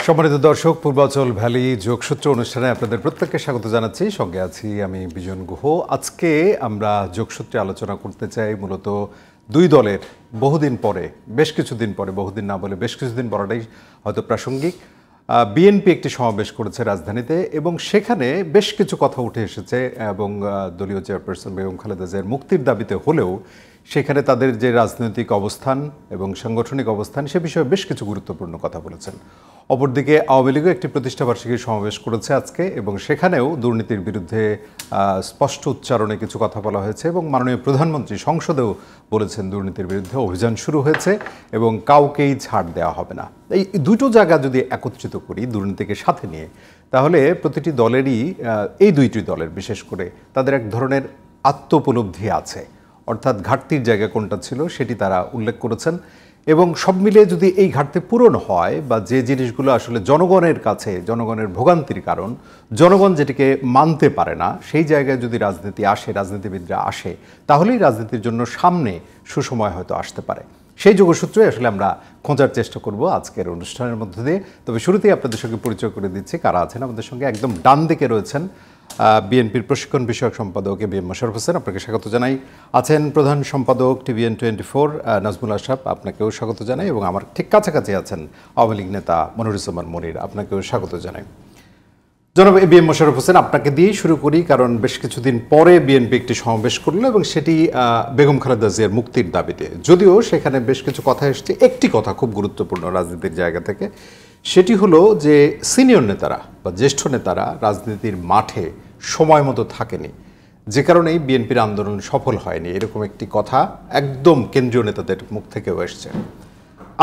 সম্মানিত দর্শক, পূর্বাচল ভ্যালি যোগসূত্র অনুষ্ঠানে আপনাদের প্রত্যেককে স্বাগত জানাচ্ছি। সঙ্গে আছি আমি বিজন গুহ। আজকে আমরা যোগসূত্রে আলোচনা করতে চাই মূলত দুই দলের বহুদিন পরে, বেশ কিছুদিন পরে, বহুদিন না বলে বেশ কিছুদিন পরেটাই হয়তো প্রাসঙ্গিক। বিএনপি একটি সমাবেশ করেছে রাজধানীতে এবং সেখানে বেশ কিছু কথা উঠে এসেছে এবং দলীয় চেয়ারপারসন বেগম খালেদা জিয়ার মুক্তির দাবিতে হলেও সেখানে তাদের যে রাজনৈতিক অবস্থান এবং সাংগঠনিক অবস্থান সে বিষয়ে বেশ কিছু গুরুত্বপূর্ণ কথা বলেছেন। অপরদিকে আওয়ামী লীগও একটি প্রতিষ্ঠাবার্ষিকী সমাবেশ করেছে আজকে এবং সেখানেও দুর্নীতির বিরুদ্ধে স্পষ্ট উচ্চারণে কিছু কথা বলা হয়েছে এবং মাননীয় প্রধানমন্ত্রী সংসদেও বলেছেন দুর্নীতির বিরুদ্ধে অভিযান শুরু হয়েছে এবং কাউকেই ছাড় দেওয়া হবে না। এই দুটো জায়গা যদি একত্রিত করি দুর্নীতিকে সাথে নিয়ে, তাহলে প্রতিটি দলেরই, এই দুইটি দলের বিশেষ করে, তাদের এক ধরনের আত্মোপলব্ধি আছে, অর্থাৎ ঘাটতির জায়গা কোনটা ছিল সেটি তারা উল্লেখ করেছেন এবং সব মিলিয়ে যদি এই ঘাটতি পূরণ হয় বা যে জিনিসগুলো আসলে জনগণের কাছে জনগণের ভোগান্তির কারণ, জনগণ যেটিকে মানতে পারে না, সেই জায়গায় যদি রাজনীতি আসে, রাজনীতিবিদরা আসে, তাহলেই রাজনীতির জন্য সামনে সুসময় হয়তো আসতে পারে। সেই যোগসূত্রে আসলে আমরা খোঁজার চেষ্টা করব আজকের অনুষ্ঠানের মধ্য দিয়ে। তবে শুরুতেই আপনাদের সঙ্গে পরিচয় করে দিচ্ছি কারা আছেন আমাদের সঙ্গে। একদম ডান দিকে রয়েছেন বিএনপির প্রশিক্ষণ বিষয়ক সম্পাদক এবিএম মোশাররফ হোসেন, আপনাকে স্বাগত জানাই। আছেন প্রধান সম্পাদক TVN24 নাজমুল আশরাফ, আপনাকেও স্বাগত জানাই। এবং আমার ঠিক কাছাকাছি আছেন আওয়ামী লীগ নেতা মনিরুজ্জামান মনির, আপনাকেও স্বাগত জানাই। জনাব এবিএম মোশাররফ হোসেন, আপনাকে দিয়েই শুরু করি, কারণ বেশ কিছুদিন পরে বিএনপি একটি সমাবেশ করলো এবং সেটি বেগম খালেদা জিয়ার মুক্তির দাবিতে। যদিও সেখানে বেশ কিছু কথা এসেছে, একটি কথা খুব গুরুত্বপূর্ণ রাজনীতির জায়গা থেকে, সেটি হলো যে সিনিয়র নেতারা বা জ্যেষ্ঠ নেতারা রাজনীতির মাঠে সময় মতো থাকেনি, যে কারণেই বিএনপির আন্দোলন সফল হয়নি, এরকম একটি কথা একদম কেন্দ্রীয় নেতাদের মুখ থেকেও এসছে।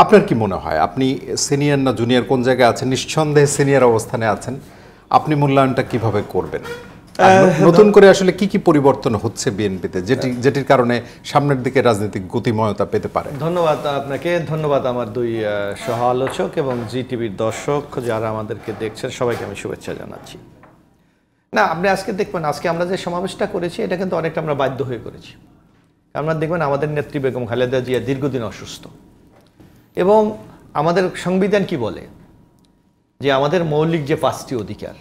আপনার কি মনে হয়, আপনি সিনিয়র না জুনিয়র, কোন জায়গায় আছেন? নিঃসন্দেহে সিনিয়র অবস্থানে আছেন, আপনি মূল্যায়নটা কিভাবে করবেন? নতুন করে আসলে কি কি পরিবর্তন হচ্ছে বিএনপিতে যেটির কারণে সামনের দিকে রাজনৈতিক গতিময়তা পেতে পারে? ধন্যবাদ আপনাকে, ধন্যবাদ আমার দুই সহ আলোচক এবং জি টিভির দর্শক যারা আমাদেরকে দেখছেন, সবাইকে আমি শুভেচ্ছা জানাচ্ছি। না, আপনি আজকে দেখবেন, আজকে আমরা যে সমাবেশটা করেছি এটা কিন্তু অনেকটা আমরা বাধ্য হয়ে করেছি। আপনারা দেখবেন আমাদের নেত্রী বেগম খালেদা জিয়া দীর্ঘদিন অসুস্থ এবং আমাদের সংবিধান কি বলে যে আমাদের মৌলিক যে 5টি অধিকার,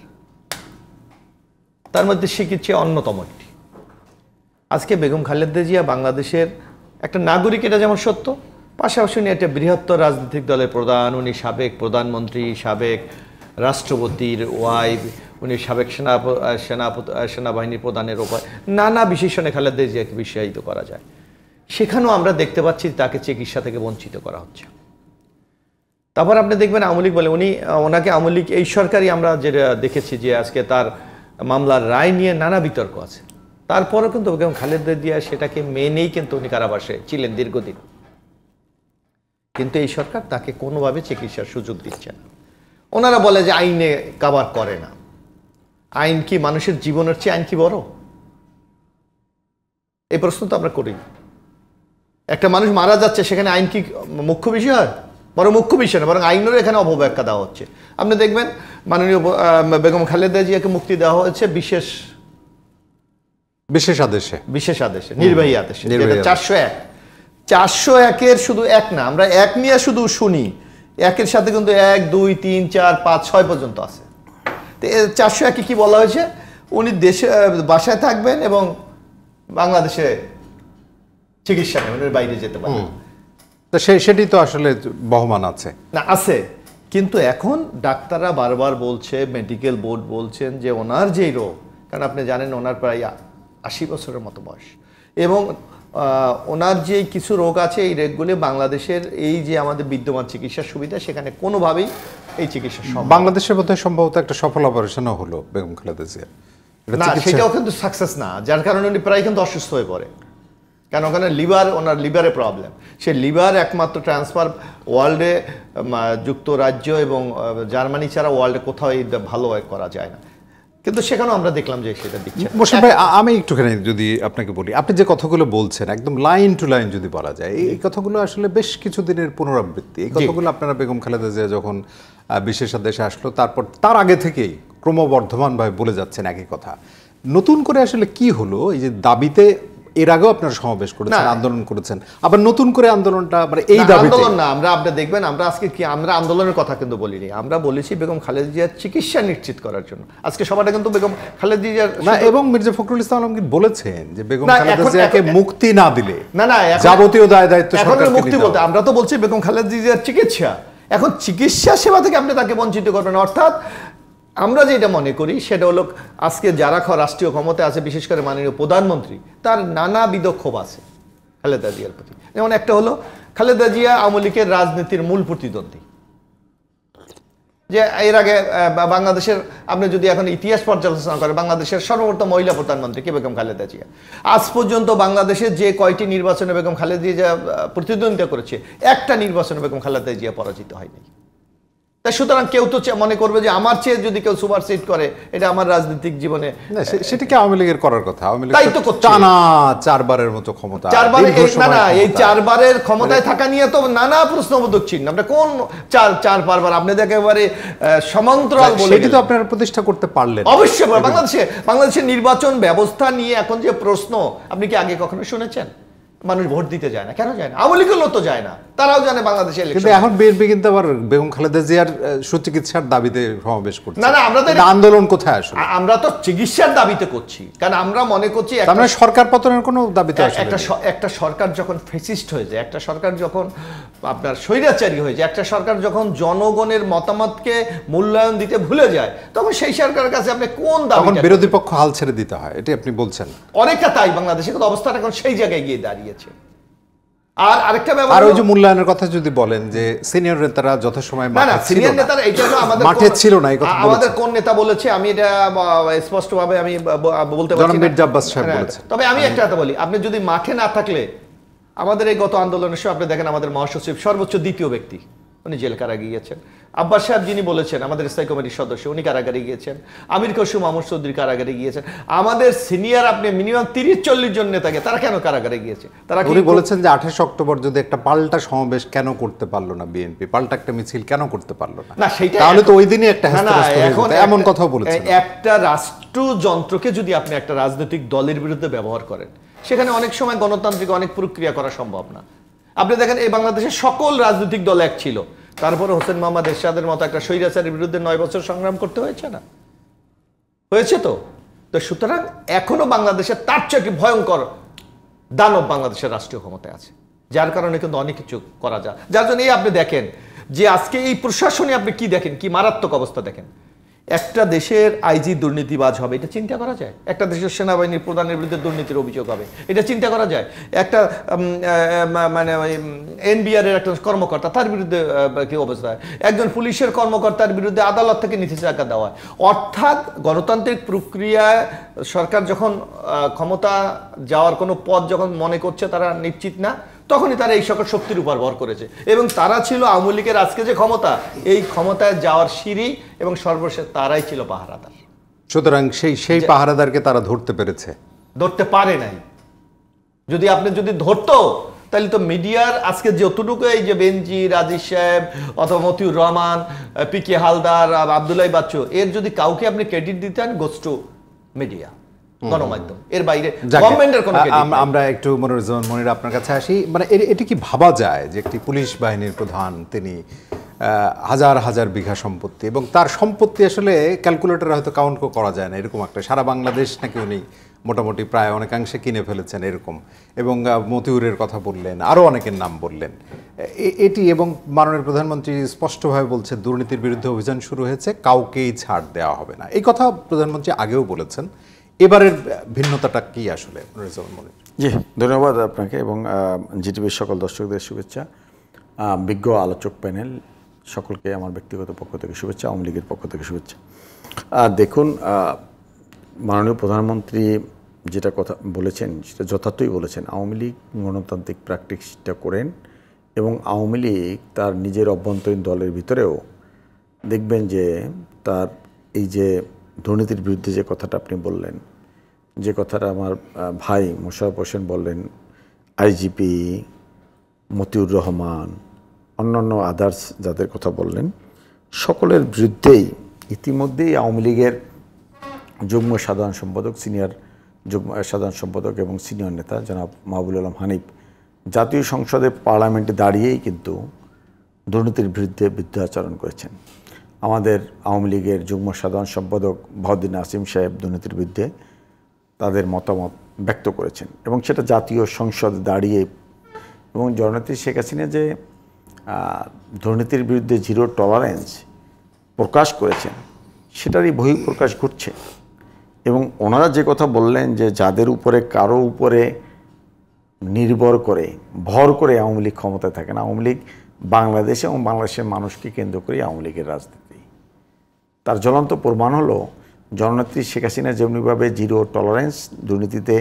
তার মধ্যে চিকিৎসা অন্যতম একটি। আজকে বেগম খালেদা জিয়া বাংলাদেশের একটা নাগরিক, এটা যেমন সত্য, পাশাপাশি উনি একটা বৃহত্তর রাজনৈতিক দলের প্রধান, উনি সাবেক প্রধানমন্ত্রী, সাবেক রাষ্ট্রপতির ওয়াইফ, উনি সাবেক সেনাবাহিনীর প্রধানের ওপর নানা বিশেষণে খালেদা জিয়াকে বিশ্বায়িত করা যায়। সেখানেও আমরা দেখতে পাচ্ছি তাকে চিকিৎসা থেকে বঞ্চিত করা হচ্ছে। তারপর আপনি দেখবেন আওয়ামী লীগ বলে, ওনাকে আওয়ামী লীগ, এই সরকারই আমরা যেটা দেখেছি যে আজকে তার মামলার রায় নিয়ে নানা বিতর্ক আছে, তারপরও কিন্তু বেগম খালেদা জিয়া সেটাকে মেনেই কিন্তু উনি কারাবাসে ছিলেন দীর্ঘদিন। কিন্তু এই সরকার তাকে কোনোভাবে চিকিৎসার সুযোগ দিচ্ছে না। ওনারা বলে যে আইনে কাভার করে না। আইন কি মানুষের জীবনের চেয়ে আইন কি বড়? এই প্রশ্ন তো আমরা করি। একটা মানুষ মারা যাচ্ছে, সেখানে আইন কি মুখ্য বিষয়? বড় মুখ্য বিষয় না, বরং আইনেরও এখানে অপব্যাখ্যা দেওয়া হচ্ছে। আপনি দেখবেন মাননীয় বেগম খালেদা জিয়াকে মুক্তি দেওয়া হয়েছে বিশেষ আদেশে, নির্বাহী আদেশে 401 শুধু এক না, আমরা এক নিয়ে শুধু শুনি, একের সাথে কিন্তু 1, 2, 3, 4, 5, 6 পর্যন্ত আছে। তো 401 কি বলা হয়েছে? উনি দেশে বাসায় থাকবেন এবং বাংলাদেশে চিকিৎসা নেবেন, বাইরে যেতে পারেন। তো সেটি তো আসলে বহমান আছে না, আছে, কিন্তু এখন ডাক্তাররা বারবার বলছে, মেডিকেল বোর্ড বলছেন যে ওনার যেই রোগ, কারণ আপনি জানেন ওনার প্রায় 80 বছরের মতো বয়স, এবং ওনার যে কিছু রোগ আছে, এই রোগগুলি বাংলাদেশের এই যে আমাদের বিদ্যমান চিকিৎসার সুবিধা, সেখানে কোনোভাবেই এই চিকিৎসা বাংলাদেশের মধ্যে সম্ভবত একটা সফল অপারেশনও হলো বেগম খালেদা জিয়া, না সেটাও কিন্তু সাকসেস না, যার কারণে উনি প্রায় কিন্তু অসুস্থ হয়ে পড়ে। কারণ ওখানে ওনার লিভারে প্রবলেম, সে লিভার একমাত্র ট্রান্সফার ওয়ার্ল্ডে যুক্তরাজ্য এবং জার্মানি ছাড়া ওয়ার্ল্ডে কোথাও ভালো করা যায় না, কিন্তু সেখানেও আমরা দেখলাম যে সেটা দিচ্ছে। মোশাররফ ভাই, আমি একটুখানি যদি আপনাকে বলি, আপনি যে কথাগুলো বলছেন একদম লাইন টু লাইন যদি বলা যায়, এই কথাগুলো আসলে বেশ কিছুদিনের পুনরাবৃত্তি। এই কথাগুলো আপনারা বেগম খালেদা জিয়া যখন বিশেষ আদেশে আসলো, তার আগে থেকেই ক্রমবর্ধমানভাবে বলে যাচ্ছেন একই কথা। নতুন করে আসলে কি হলো এই যে দাবিতে এর আগেও আপনারা সমাবেশ করেছেন, আন্দোলন করেছেন, আবার নতুন করে আন্দোলনটা মানে এই দাবিতে আন্দোলন না, আপনি দেখবেন আমরা আজকে কি আমরা আন্দোলনের কথা কিন্তু বলিনি, আমরা বলেছি বেগম খালেদা জিয়ার চিকিৎসা নিশ্চিত করার জন্য। আজকে সবাইটা কিন্তু বেগম খালেদা জিয়ার না, এবং মির্জা ফখরুল ইসলাম আলমগীর বলেছেন যে বেগম খালেদা জিয়াকে মুক্তি না দিলে না যাবতীয় দায় দায়িত্ব সরকারকে মুক্তি বলতে আমরা তো বলছি বেগম খালেদা জিয়ার চিকিৎসা, এখন চিকিৎসা সেবা থেকে আপনি তাকে বঞ্চিত করবেন। অর্থাৎ আমরা যেটা মনে করি সেটা হলো আজকে যারা রাষ্ট্রীয় ক্ষমতায় আছে, বিশেষ করে মাননীয় প্রধানমন্ত্রী, তার নানাবিধ ক্ষোভ আছে খালেদা জিয়ার প্রতি। যেমন একটা হলো খালেদা জিয়া আওয়ামী লীগের রাজনীতির মূল প্রতিদ্বন্দ্বী, যে এর আগে বাংলাদেশের আপনি যদি এখন ইতিহাস পর্যালোচনা করেন, বাংলাদেশের সর্বপ্রথম মহিলা প্রধানমন্ত্রী কে বেগম খালেদা জিয়া। আজ পর্যন্ত বাংলাদেশের যে কয়টি নির্বাচনে বেগম খালেদা জিয়া প্রতিদ্বন্দ্বিতা করেছে, একটা নির্বাচনে বেগম খালেদা জিয়া পরাজিত হয়নি। তাই সুতরাং কেউ তো মনে করবে যে আমার চেয়ে যদি কেউ সুপারসিড করে, এটা আমার রাজনৈতিক জীবনে, সেটা কি আওয়ামী লীগের করার কথা? আওয়ামী লীগ তাই তো করছে টানা 4 বারের মতো ক্ষমতা, 4 বারের এই 4 বারের ক্ষমতায় থাকা নিয়ে তো নানা প্রশ্নবোধক চিহ্ন। আপনি কোন 4 বার আপনি একেবারে সমান্তরাল বলে সেটা তো আপনারা প্রতিষ্ঠা করতে পারলেন। অবশ্যই বাংলাদেশের নির্বাচন ব্যবস্থা নিয়ে এখন যে প্রশ্ন, আপনি কি আগে কখনো শুনেছেন? মানুষ ভোট দিতে যায় না, কেন যায় না? আওয়ামী লীগের লোক তো যায় না, তারাও জানে বাংলাদেশে ইলেকশন। কিন্তু এখন বিএনপি কিন্তু আবার বেগম খালেদা জিয়ার সুচিকিৎসার দাবিতে সমাবেশ করছে। না আমরা তো আন্দোলন কোথায় আসলে? আমরা তো চিকিৎসার দাবিতে করছি, কারণ আমরা মনে করছি আমরা সরকার পতনের কোনো দাবিতে আসলে একটা সরকার যখন ফ্যাসিস্ট হয়ে যায়, একটা সরকার যখন আপনার স্বৈরাচারী হয়ে যায়, একটা সরকার যখন জনগণের মতামতকে মূল্যায়ন দিতে ভুলে যায়, তখন সেই সরকারের কাছে আপনি কোন দাবি? তখন বিরোধী পক্ষ হাল ছেড়ে দিতে হয়, এটাই আপনি বলছেন। অনেকটা তাই বাংলাদেশের অবস্থাটা এখন সেই জায়গায় গিয়ে দাঁড়িয়েছে। আর আরেকটা ব্যাপার, আর ওই যে মূল্যায়নের কথা যদি বলেন যে সিনিয়র নেতারা যথাসময় সিনিয়র নেতারা এই জন্য আমাদের মাঠে ছিল না, এই কথা আমাদের কোন নেতা বলেছে আমি এটা স্পষ্টভাবে আমি বলতে পারছি না, মির্জা আব্বাস সাহেব বলেছে। তবে আমি একটা কথা বলি, আপনি যদি মাঠে না থাকলে, আমাদের এই গত আন্দোলনের সময় আপনি দেখেন আমাদের মহাসচিব সর্বোচ্চ 2য় ব্যক্তি, উনি জেল কারাগারে গিয়েছেন। আব্বাস সাহেব যিনি বলেছেন আমাদের স্থায়ী কমিটির সদস্য, উনি কারাগারে গিয়েছেন। আমির খসরু মাহমুদ চৌধুরী কারাগারে গিয়েছেন। আমাদের সিনিয়র আপনি মিনিমাম 30-40 জন নেতাকে তারা কেন কারাগারে গিয়েছে? তারা উনি বলেছেন যে 28 অক্টোবর যদি একটা পাল্টা সমাবেশ কেন করতে পারলো না বিএনপি, পাল্টা একটা মিছিল কেন করতে পারলো না? না সেটা তাহলে তো ওই দিনই একটা এখন এমন কথাও বলেছেন। একটা রাষ্ট্রযন্ত্রকে যদি আপনি একটা রাজনৈতিক দলের বিরুদ্ধে ব্যবহার করেন, সেখানে অনেক সময় গণতান্ত্রিক অনেক প্রক্রিয়া করা সম্ভব না। আপনি দেখেন এই বাংলাদেশের সকল রাজনৈতিক দল এক ছিল, তারপরে হোসেন মোহাম্মদ এরশাদের মতো একটা স্বৈরাচারের বিরুদ্ধে 9 বছর সংগ্রাম করতে হয়েছে না? হয়েছে তো। সুতরাং এখনো বাংলাদেশের তার চেয়ে একটি ভয়ঙ্কর দানব বাংলাদেশের রাষ্ট্রীয় ক্ষমতায় আছে, যার কারণে কিন্তু অনেক কিছু করা যায়। যার জন্য আপনি দেখেন যে আজকে এই প্রশাসনে আপনি কি দেখেন, কি মারাত্মক অবস্থা দেখেন। একটা দেশের আইজি দুর্নীতিবাজ হবে, এটা চিন্তা করা যায়? একটা দেশের সেনাবাহিনীর প্রধানের বিরুদ্ধে দুর্নীতির অভিযোগ হবে, এটা চিন্তা করা যায়? একটা মানে এনবিআর এর একটা কর্মকর্তা, তার বিরুদ্ধে কি অবস্থা হয়? একজন পুলিশের কর্মকর্তার বিরুদ্ধে আদালত থেকে নিষেধাজ্ঞা দেওয়া হয়। অর্থাৎ গণতান্ত্রিক প্রক্রিয়ায় সরকার যখন ক্ষমতা যাওয়ার কোনো পথ যখন মনে করছে তারা নিশ্চিত না, তখনই তারা এই সকল শক্তির উপর ভর করেছে। এবং তারা ছিল আওয়ামী লীগের আজকে যে ক্ষমতা, এই ক্ষমতায় যাওয়ার সিঁড়ি, এবং সর্বশেষ তারাই ছিল পাহারাদার। সুতরাং সেই পাহারাদারকে তারা ধরতে পেরেছে? ধরতে পারে নাই। যদি ধরতো, তাহলে তো মিডিয়ার আজকে যতটুকু এই যে বেনজি, রাজীব সাহেব অথবা মতিউর রহমান, পিকে হালদার, আব্দুল্লাহ বাচ্চু, এর যদি কাউকে আপনি ক্রেডিট দিতেন, গোস টু মিডিয়া, গণমাধ্যম, এর বাইরে গভর্নমেন্টের কোনো ক্রেডিট। আমরা একটু মনির আপনার কাছে আসি। মানে এটি কি ভাবা যায় যে একটি পুলিশ বাহিনীর প্রধান, তিনি হাজার হাজার বিঘা সম্পত্তি, এবং তার সম্পত্তি আসলে ক্যালকুলেটরে হয়তো কাউন্ট করা যায় না, এরকম একটা সারা বাংলাদেশ নাকি উনি মোটামুটি প্রায় অনেকাংশে কিনে ফেলেছেন এরকম, এবং মতিউরের কথা বললেন, আরও অনেকের নাম বললেন এটি, এবং মাননীয় প্রধানমন্ত্রী স্পষ্টভাবে বলছে দুর্নীতির বিরুদ্ধে অভিযান শুরু হয়েছে, কাউকেই ছাড় দেওয়া হবে না। এই কথা প্রধানমন্ত্রী আগেও বলেছেন, এবারের ভিন্নতাটা কি আসলে? জি, ধন্যবাদ আপনাকে এবং জিটিভির সকল দর্শকদের শুভেচ্ছা, বিজ্ঞ আলোচক প্যানেল সকলকে আমার ব্যক্তিগত পক্ষ থেকে শুভেচ্ছা, আওয়ামী লীগের পক্ষ থেকে শুভেচ্ছা। দেখুন, মাননীয় প্রধানমন্ত্রী যেটা কথা বলেছেন সেটা যথার্থই বলেছেন। আওয়ামী লীগ গণতান্ত্রিক প্র্যাকটিসটা করেন, এবং আওয়ামী লীগ তার নিজের অভ্যন্তরীণ দলের ভিতরেও দেখবেন যে তার এই যে দুর্নীতির বিরুদ্ধে যে কথাটা আপনি বললেন, যে কথাটা আমার ভাই মোশাররফ হোসেন বললেন, আইজিপি, মতিউর রহমান, অন্যান্য আদার্স যাদের কথা বললেন, সকলের বিরুদ্ধেই ইতিমধ্যেই আওয়ামী লীগের যুগ্ম সাধারণ সম্পাদক, সিনিয়র সাধারণ সম্পাদক এবং সিনিয়র নেতা জনাব মাহবুবুল আলম হানিফ জাতীয় সংসদে পার্লামেন্টে দাঁড়িয়েই কিন্তু দুর্নীতির বিরুদ্ধে বিরুদ্ধাচরণ করেছেন। আমাদের আওয়ামী লীগের যুগ্ম সাধারণ সম্পাদক বাহাউদ্দিন নাসিম সাহেব দুর্নীতির বিরুদ্ধে তাদের মতামত ব্যক্ত করেছেন এবং সেটা জাতীয় সংসদে দাঁড়িয়ে। এবং জননেত্রী শেখ হাসিনা যে দুর্নীতির বিরুদ্ধে জিরো টলারেন্স প্রকাশ করেছেন সেটারই বহিঃপ্রকাশ ঘটছে। এবং ওনারা যে কথা বললেন যে যাদের উপরে কারো উপরে নির্ভর করে ভর করে আওয়ামী লীগ ক্ষমতায় থাকে না, আওয়ামী লীগ বাংলাদেশে এবং বাংলাদেশের মানুষকে কেন্দ্র করে আওয়ামী লীগের রাজনীতি। তার জ্বলন্ত প্রমাণ হলো জননেত্রী শেখ হাসিনা যেমনিভাবে জিরো টলারেন্স দুর্নীতিতে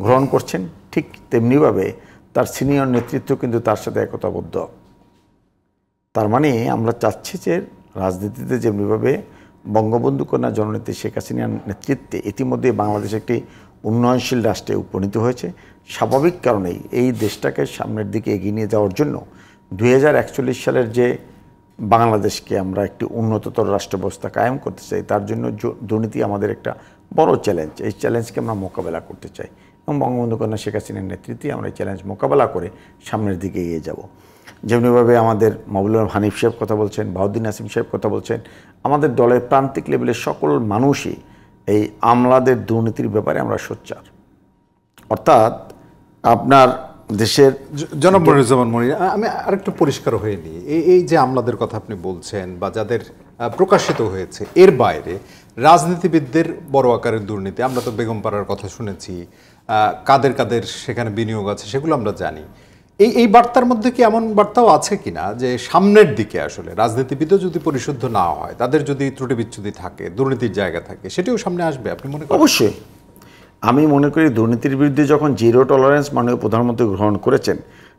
গ্রহণ করছেন, ঠিক তেমনিভাবে তার সিনিয়র নেতৃত্ব কিন্তু তার সাথে একতাবদ্ধ। তার মানে আমরা চাচ্ছি যে রাজনীতিতে যেমনিভাবে বঙ্গবন্ধু কন্যা জননেত্রী শেখ হাসিনার নেতৃত্বে ইতিমধ্যে বাংলাদেশ একটি উন্নয়নশীল রাষ্ট্রে উপনীত হয়েছে। স্বাভাবিক কারণেই এই দেশটাকে সামনের দিকে এগিয়ে নিয়ে যাওয়ার জন্য 2041 সালের যে বাংলাদেশকে আমরা একটি উন্নততর রাষ্ট্র ব্যবস্থা কায়েম করতে চাই, তার জন্য দুর্নীতি আমাদের একটা বড় চ্যালেঞ্জ। এই চ্যালেঞ্জকে আমরা মোকাবেলা করতে চাই এবং বঙ্গবন্ধু কন্যা শেখ হাসিনার নেতৃত্বে আমরা এই চ্যালেঞ্জ মোকাবেলা করে সামনের দিকে এগিয়ে যাব। যেমনিভাবে আমাদের মাহবুবুল আলম হানিফ সাহেব কথা বলছেন, বাহাউদ্দিন নাসিম সাহেব কথা বলছেন, আমাদের দলের প্রান্তিক লেভেলের সকল মানুষই এই আমলাদের দুর্নীতির ব্যাপারে আমরা সোচ্চার। অর্থাৎ আপনার দেশের জনাব মনিরুজ্জামান মনির, আমি আরেকটু পরিষ্কার হয়ে নিই, এই যে আমলাদের কথা আপনি বলছেন বা যাদের প্রকাশিত হয়েছে, এর বাইরে রাজনীতিবিদদের বড় আকারের দুর্নীতি, আমরা তো বেগমপাড়ার কথা শুনেছি, কাদের কাদের সেখানে বিনিয়োগ আছে সেগুলো আমরা জানি। এই বার্তার মধ্যে কি এমন বার্তাও আছে কিনা যে সামনের দিকে আসলে রাজনীতিবিদও যদি পরিশুদ্ধ না হয়, তাদের যদি ত্রুটি বিচ্যুতি থাকে, দুর্নীতির জায়গা থাকে, সেটিও সামনে আসবে আপনি মনে করেন? অবশ্যই। আমি মনে করি দুর্নীতির বিরুদ্ধে যখন জিরো টলারেন্স মাননীয় প্রধানমন্ত্রী গ্রহণ করেছেন,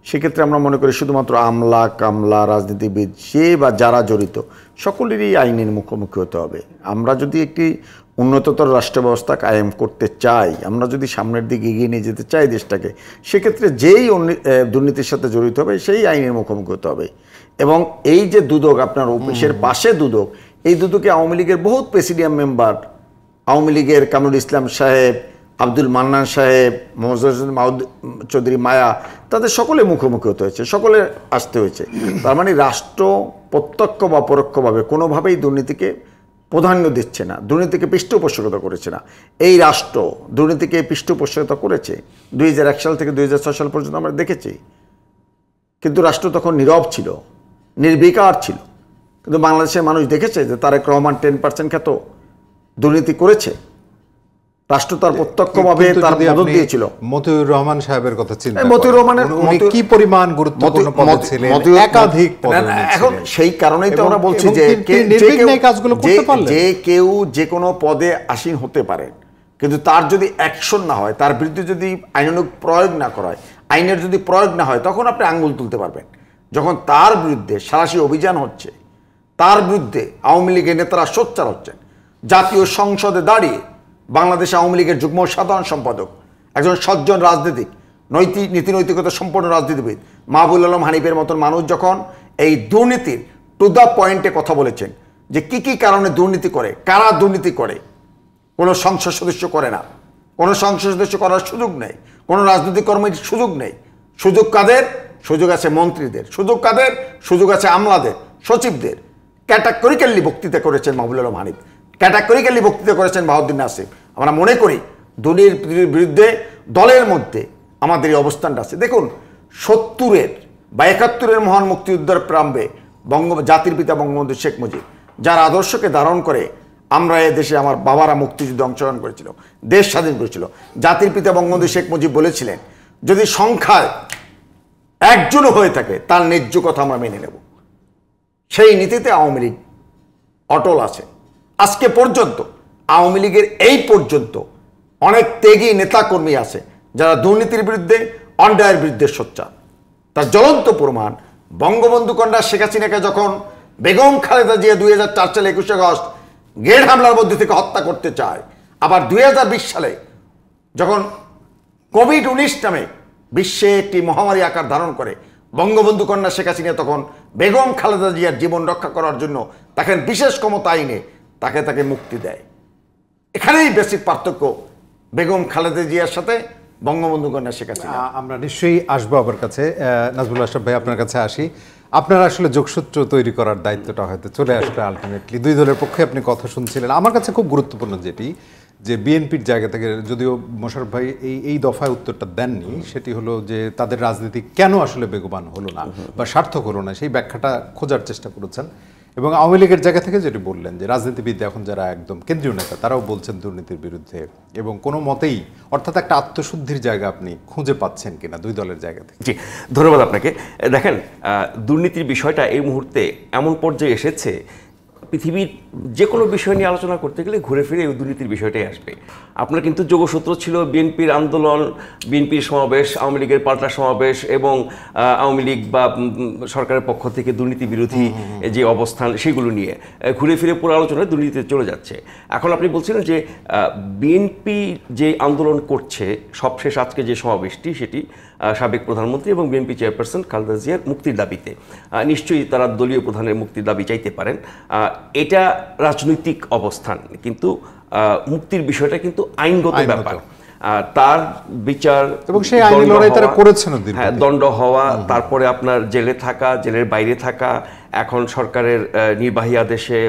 সেক্ষেত্রে আমরা মনে করি শুধুমাত্র আমলা কামলা রাজনীতিবিদ সে বা যারা জড়িত সকলেরই আইনের মুখোমুখি হতে হবে। আমরা যদি একটি উন্নততর রাষ্ট্র ব্যবস্থা কায়েম করতে চাই, আমরা যদি সামনের দিকে এগিয়ে নিয়ে যেতে চাই দেশটাকে, সেক্ষেত্রে যেই দুর্নীতির সাথে জড়িত হবে সেই আইনের মুখোমুখি হতে হবে। এবং এই যে দুদক, আপনার অফিসের পাশে দুদক, এই দুদকে আওয়ামী লীগের বহুত প্রেসিডিয়াম মেম্বার, আওয়ামী লীগের কামরুল ইসলাম সাহেব, আব্দুল মান্নান সাহেব, মাহমুদ চৌধুরী মায়া, তাদের সকলে মুখোমুখি হতে হয়েছে, সকলে আসতে হয়েছে। তার মানে রাষ্ট্র প্রত্যক্ষ বা পরোক্ষভাবে কোনোভাবেই দুর্নীতিকে প্রাধান্য দিচ্ছে না, দুর্নীতিকে পৃষ্ঠপোষকতা করেছে না। এই রাষ্ট্র দুর্নীতিকে পৃষ্ঠপোষকতা করেছে 2001 সাল থেকে 2006 সাল পর্যন্ত আমরা দেখেছি। কিন্তু রাষ্ট্র তখন নীরব ছিল, নির্বিকার ছিল। কিন্তু বাংলাদেশের মানুষ দেখেছে যে তারেক রহমান 10% খ্যাত দুর্নীতি করেছে, রাষ্ট্র তার প্রত্যক্ষভাবে তার মদত দিয়েছিল। মতিউর রহমান সাহেবের কথা চিন্তা করেন, মতিউর রহমানের উনি কি পরিমাণ গুরুত্বপূর্ণ পদে ছিলেন, একাধিক পদে এখন সেই কারণেই তো আমরা বলছি যে যে কেউ যে কোনো পদে আসীন হতে পারে, কিন্তু তার যদি অ্যাকশন না হয়, তার বিরুদ্ধে যদি আইনানুগ প্রয়োগ না করা হয়, আইনের যদি প্রয়োগ না হয়, তখন আপনি আঙ্গুল তুলতে পারবেন। যখন তার বিরুদ্ধে সাঁড়াশি অভিযান হচ্ছে, তার বিরুদ্ধে আওয়ামী লীগের নেতারা সোচ্চার হচ্ছেন, জাতীয় সংসদে দাঁড়িয়ে বাংলাদেশ আওয়ামী লীগের যুগ্ম সাধারণ সম্পাদক, একজন সজ্জন রাজনীতিক, নীতি নৈতিকতা সম্পন্ন রাজনীতিবিদ মাহবুবুল আলম হানিফের মতন মানুষ যখন এই দুর্নীতির টু দ্য পয়েন্টে কথা বলেছেন যে কি কি কারণে দুর্নীতি করে, কারা দুর্নীতি করে, কোনো সংসদ সদস্য করে না, কোনো সংসদ সদস্য করার সুযোগ নেই, কোনো রাজনৈতিক কর্মীর সুযোগ নেই। সুযোগ কাদের? সুযোগ আছে মন্ত্রীদের। সুযোগ কাদের? সুযোগ আছে আমলাদের, সচিবদের। ক্যাটাগরিক্যালি বক্তৃতা করেছেন মাহবুবুল আলম হানিফ, ক্যাটাগরিক্যালি বক্তৃতা করেছেন বাহাউদ্দিন নাসিম। আমরা মনে করি দুর্নীতির বিরুদ্ধে দলের মধ্যে আমাদের এই অবস্থানটা আছে। দেখুন 70-এর বা 71-এর মহান মুক্তিযুদ্ধের প্রারম্ভে জাতির পিতা বঙ্গবন্ধু শেখ মুজিব যার আদর্শকে ধারণ করে আমরা এ দেশে, আমার বাবারা মুক্তিযুদ্ধে অংশগ্রহণ করেছিল, দেশ স্বাধীন করেছিল। জাতির পিতা বঙ্গবন্ধু শেখ মুজিব বলেছিলেন, যদি সংখ্যায় একজনও হয়ে থাকে তার ন্যায্য কথা আমরা মেনে নেব। সেই নীতিতে আওয়ামী লীগ অটল আছে। আজকে পর্যন্ত আওয়ামী লীগের এই পর্যন্ত অনেক ত্যাগী নেতাকর্মী আছে যারা দুর্নীতির বিরুদ্ধে, অন্যায়ের বিরুদ্ধে সোচ্চার। তার জ্বলন্ত প্রমাণ বঙ্গবন্ধু কন্যা শেখ হাসিনাকে যখন বেগম খালেদা জিয়া 2004 সালে 21 আগস্ট গ্রেড হামলার মধ্যে থেকে হত্যা করতে চায়, আবার 2020 সালে যখন কোভিড-19 নামে বিশ্বে একটি মহামারী আকার ধারণ করে, বঙ্গবন্ধু কন্যা শেখ হাসিনা তখন বেগম খালেদা জিয়ার জীবন রক্ষা করার জন্য তাকে বিশেষ ক্ষমতা আইনে তাকে মুক্তি দেয়। এখানেই বেসিক পার্থক্য বেগম খালেদা জিয়ার সাথে বঙ্গবন্ধু কন্যা শেখ হাসিনা। আমরা নিশ্চয়ই আসবো আবার কাছে। নাজমুল আশরাফ ভাই, আপনার কাছে আসি। আপনার আসলে যোগসূত্র তৈরি করার দায়িত্বটা হয়তো চলে আসলে আলটিমেটলি দুই দলের পক্ষে আপনি কথা শুনছিলেন। আমার কাছে খুব গুরুত্বপূর্ণ যেটি, যে বিএনপির জায়গা থেকে, যদিও মোশাররফ ভাই এই দফায় উত্তরটা দেননি, সেটি হলো যে তাদের রাজনীতি কেন আসলে বেগবান হলো না বা সার্থক হলো না, সেই ব্যাখ্যাটা খোঁজার চেষ্টা করেছেন। এবং আওয়ামী লীগের জায়গা থেকে যেটি বললেন যে রাজনীতিবিদ এখন যারা একদম কেন্দ্রীয় নেতা, তারাও বলছেন দুর্নীতির বিরুদ্ধে, এবং কোনো মতেই, অর্থাৎ একটা আত্মশুদ্ধির জায়গা আপনি খুঁজে পাচ্ছেন কিনা দুই দলের জায়গা থেকে? জি, ধন্যবাদ আপনাকে। দেখেন, দুর্নীতির বিষয়টা এই মুহূর্তে এমন পর্যায়ে এসেছে, পৃথিবীর যে কোনো বিষয় নিয়ে আলোচনা করতে গেলে ঘুরে ফিরে এই দুর্নীতির বিষয়টাই আসবে। আপনার কিন্তু যোগসূত্র ছিল বিএনপির আন্দোলন, বিএনপির সমাবেশ, আওয়ামী লীগের পাল্টা সমাবেশ, এবং আওয়ামী লীগ বা সরকারের পক্ষ থেকে দুর্নীতি বিরোধী যে অবস্থান, সেগুলো নিয়ে ঘুরে ফিরে পুরো আলোচনায় দুর্নীতিতে চলে যাচ্ছে। এখন আপনি বলছিলেন যে বিএনপি যে আন্দোলন করছে, সবশেষ আজকে যে সমাবেশটি, সেটি সাবেক প্রধানমন্ত্রী এবং বিএনপি চেয়ারপারসন খালেদা জিয়ার মুক্তির দাবিতে। নিশ্চয়ই তারা দলীয় প্রধানের মুক্তির দাবি চাইতে পারেন, এটা রাজনৈতিক অবস্থান, কিন্তু মুক্তির বিষয়টা কিন্তু আইনগত ব্যাপার। তার বিচার এবং সেই আইনি লড়াই তারা করেছেন, হ্যাঁ, দণ্ড হওয়া, তারপরে আপনার জেলে থাকা, জেলের বাইরে থাকা, এখন সরকারের নির্বাহী আদেশে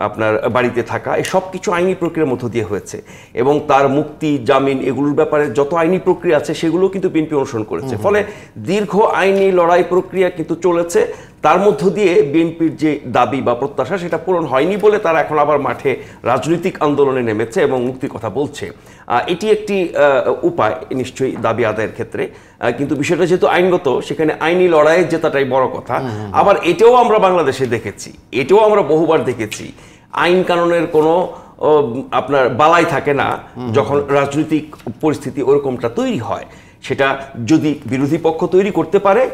আপনার বাড়িতে থাকা, এই সব কিছু আইনি প্রক্রিয়ার মধ্য দিয়ে হয়েছে। এবং তার মুক্তি, জামিন, এগুলোর ব্যাপারে যত আইনি প্রক্রিয়া আছে সেগুলো কিন্তু বিএনপি অনুসরণ করেছে। ফলে দীর্ঘ আইনি লড়াই প্রক্রিয়া কিন্তু চলেছে। তার মধ্য দিয়ে বিএনপির যে দাবি বা প্রত্যাশা, সেটা পূরণ হয়নি বলে তারা এখন আবার মাঠে রাজনৈতিক আন্দোলনে নেমেছে এবং মুক্তির কথা বলছে। এটি একটি উপায় নিশ্চয়ই দাবি আদায়ের ক্ষেত্রে, কিন্তু বিষয়টা যেহেতু আইনগত, সেখানে আইনি লড়াইয়ের জেতাটাই বড় কথা। আবার এটাও আমরা বাংলাদেশে দেখেছি, এটাও আমরা বহুবার দেখেছি, আইন কানুনের কোনো আপনার বালাই থাকে না যখন রাজনৈতিক পরিস্থিতি ওরকমটা তৈরি হয়। সেটা যদি বিরোধী পক্ষ তৈরি করতে পারে,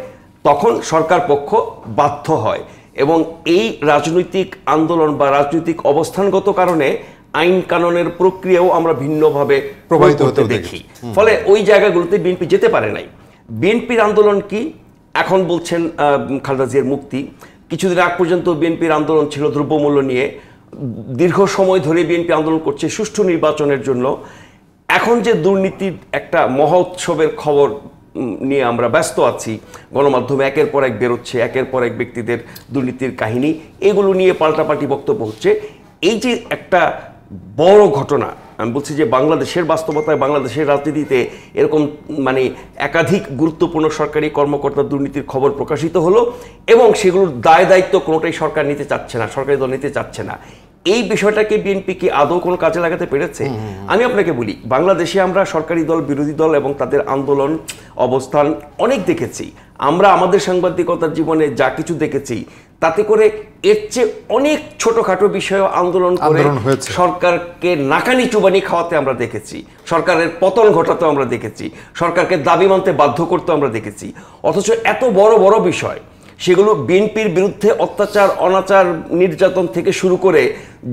তখন সরকার পক্ষ বাধ্য হয়। এবং এই রাজনৈতিক আন্দোলন বা রাজনৈতিক অবস্থানগত কারণে আইন কানুনের প্রক্রিয়াও আমরা ভিন্নভাবে প্রভাবিত হতে দেখি। ফলে ওই জায়গাগুলোতে বিএনপি যেতে পারে নাই। বিএনপির আন্দোলন কি? এখন বলছেন খালেদা জিয়ার মুক্তি। কিছুদিন আগ পর্যন্ত বিএনপির আন্দোলন ছিল দ্রব্যমূল্য নিয়ে। দীর্ঘ সময় ধরে বিএনপি আন্দোলন করছে সুষ্ঠু নির্বাচনের জন্য। এখন যে দুর্নীতির একটা মহোৎসবের খবর নিয়ে আমরা ব্যস্ত আছি, গণমাধ্যমে একের পর এক বেরোচ্ছে, একের পর এক ব্যক্তিদের দুর্নীতির কাহিনী, এগুলো নিয়ে পাল্টাপাল্টি বক্তব্য হচ্ছে। এই যে একটা বড় ঘটনা, আমি বলছি যে বাংলাদেশের বাস্তবতায়, বাংলাদেশের রাজনীতিতে এরকম মানে একাধিক গুরুত্বপূর্ণ সরকারি কর্মকর্তার দুর্নীতির খবর প্রকাশিত হলো, এবং সেগুলোর দায় দায়িত্ব কোনোটাই সরকার নিতে চাচ্ছে না, সরকারি দল নিতে চাচ্ছে না। এই বিষয়টাকে বিএনপি কি আদৌ কোনো কাজে লাগাতে পেরেছে? আমি আপনাকে বলি, বাংলাদেশে আমরা সরকারি দল, বিরোধী দল এবং তাদের আন্দোলন, অবস্থান অনেক দেখেছি। আমরা আমাদের সাংবাদিকতার জীবনে যা কিছু দেখেছি, তাতে করে এর চেয়ে অনেক ছোটখাটো বিষয়ে আন্দোলন করে সরকারকে নাকানি চুবানি খাওয়াতে আমরা দেখেছি, সরকারের পতন ঘটাতে আমরা দেখেছি, সরকারকে দাবি মানতে বাধ্য করতে আমরা দেখেছি। অথচ এত বড় বড় বিষয়, সেগুলো বিএনপির বিরুদ্ধে অত্যাচার, অনাচার, নির্যাতন থেকে শুরু করে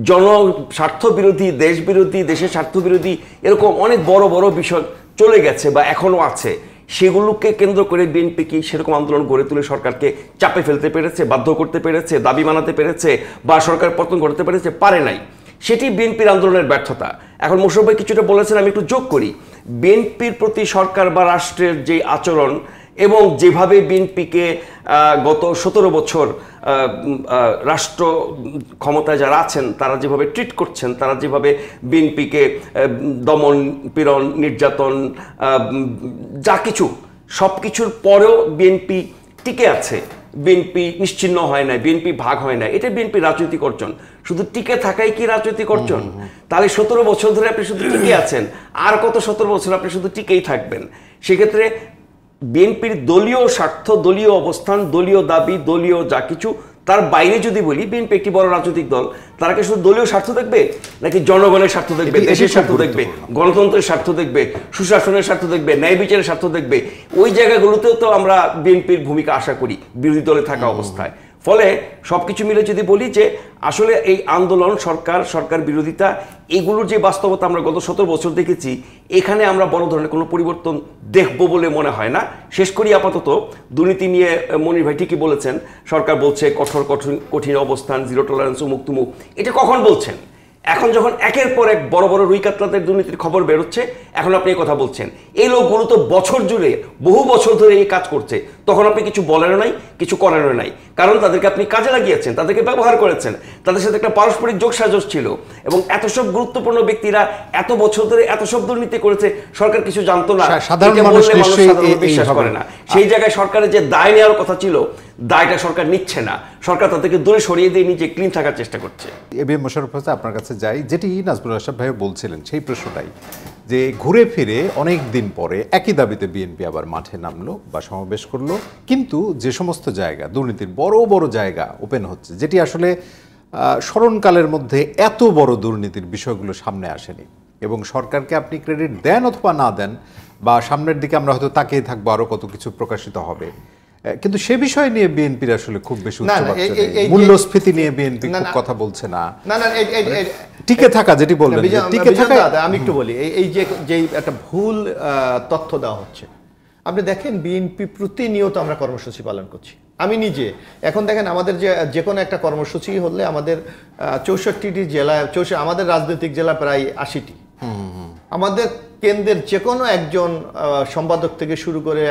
জনস্বার্থ বিরোধী, দেশ বিরোধী, দেশের স্বার্থ বিরোধী, এরকম অনেক বড় বড় বিষয় চলে গেছে বা এখনো আছে। সেগুলোকে কেন্দ্র করে বিএনপি কি সেরকম আন্দোলন গড়ে তুলে সরকারকে চাপে ফেলতে পেরেছে, বাধ্য করতে পেরেছে, দাবি মানাতে পেরেছে, বা সরকার পতন করতে পেরেছে? পারে নাই। সেটি বিএনপির আন্দোলনের ব্যর্থতা। এখন মোশাররফ ভাই কিছুটা বলেছেন, আমি একটু যোগ করি। বিএনপির প্রতি সরকার বা রাষ্ট্রের যে আচরণ, এবং যেভাবে বিএনপিকে গত 17 বছর রাষ্ট্র ক্ষমতায় যারা আছেন তারা যেভাবে ট্রিট করছেন, তারা যেভাবে বিএনপিকে দমন, পীড়ন, নির্যাতন, যা কিছু, সব কিছুর পরেও বিএনপি টিকে আছে, বিএনপি নিশ্চিহ্ন হয় না, বিএনপি ভাগ হয় না। এটা বিএনপি রাজনৈতিক অর্জন। শুধু টিকে থাকাই কি রাজনৈতিক অর্জন? তাহলে 17 বছর ধরে আপনি শুধু টিকে আছেন, আর কত 17 বছর আপনি শুধু টিকেই থাকবেন? সেক্ষেত্রে বিএনপির দলীয় স্বার্থ, দলীয় অবস্থান, দলীয় দাবি, দলীয় যা কিছু, তার বাইরে যদি বলি, বিএনপি একটি বড় রাজনৈতিক দল। তারা কি শুধু দলীয় স্বার্থ দেখবে, নাকি জনগণের স্বার্থ দেখবে, দেশের স্বার্থ দেখবে, গণতন্ত্রের স্বার্থ দেখবে, সুশাসনের স্বার্থ দেখবে, ন্যায় বিচারের স্বার্থ দেখবে? ওই জায়গাগুলোতেও তো আমরা বিএনপির ভূমিকা আশা করি বিরোধী দলে থাকা অবস্থায়। ফলে সবকিছু মিলে যদি বলি যে আসলে এই আন্দোলন, সরকার বিরোধিতা, এগুলোর যে বাস্তবতা আমরা গত 17 বছর দেখেছি, এখানে আমরা বড় ধরনের কোনো পরিবর্তন দেখব বলে মনে হয় না। শেষ করি আপাতত দুর্নীতি নিয়ে, মনির ভাই ঠিকই বলেছেন, সরকার বলছে কঠোর কঠিন অবস্থান, জিরো টলারেন্স, মুক্ত মুখ। এটা কখন বলছেন? এখন যখন একের পর এক বড় বড় রুই কাতলাদের দুর্নীতির খবর বেরোচ্ছে, এখন আপনি এই কথা বলছেন। এই লোকগুলো তো বছর জুড়ে বহু বছর ধরে এই কাজ করছে, তখন আপনি কিছু বলেনও নাই, কিছু করেনও নাই, কারণ তাদেরকে আপনি কাজে লাগিয়েছেন, তাদেরকে ব্যবহার করেছেন, তাদের সাথে একটা পারস্পরিক যোগসাজশ ছিল। এবং এত সব গুরুত্বপূর্ণ ব্যক্তিরা এত বছর ধরে এত সব দুর্নীতি করেছে, সরকার কিছু জানতো না, সাধারণ এটা মানুষ বললে মানুষ নিশ্চয়ই সাধারণত বিশ্বাস করে না। সেই জায়গায় সরকারের যে দায় নেওয়ার কথা ছিল, দায়টা সরকার নিচ্ছে না, সরকার তাদেরকে দূরে সরিয়ে দিয়ে নিজে ক্লিন থাকার চেষ্টা করছে। এবিএম মোশাররফ হোসেন, আপনার কাছে যাই, যেটি নাজমুল আশরাফ ভাই বলছিলেন সেই প্রশ্নটাই, যে ঘুরে ফিরে অনেক দিন পরে একই দাবিতে বিএনপি আবার মাঠে নামলো বা সমাবেশ করলো, কিন্তু যে সমস্ত জায়গা দুর্নীতির বড় বড় জায়গা ওপেন হচ্ছে, যেটি আসলে স্মরণকালের মধ্যে এত বড় দুর্নীতির বিষয়গুলো সামনে আসেনি, এবং সরকারকে আপনি ক্রেডিট দেন অথবা না দেন, বা সামনের দিকে আমরা হয়তো তাকিয়ে থাকবো আরো কত কিছু প্রকাশিত হবে, কিন্তু সে বিষয় নিয়ে বিএনপির আসলে খুব বেশি উচ্চবাচ্য নেই। মূল্যস্ফীতি নিয়ে বিএনপি খুব কথা বলছে না, টিকে থাকা, যেটি বললেন টিকে থাকা। আমি একটু বলি, এই যে একটা ভুল তথ্য দেওয়া হচ্ছে, আপনি দেখেন বিএনপি প্রতিনিয়ত আমরা কর্মসূচি পালন করছি। আমি নিজে এখন দেখেন আমাদের যে কোনো একটা কর্মসূচি হলে আমাদের 64টি জেলায়, আমাদের রাজনৈতিক জেলা প্রায় 80টি, আমাদের কেন্দ্রের যে কোনো একজন সম্পাদক থেকে শুরু করে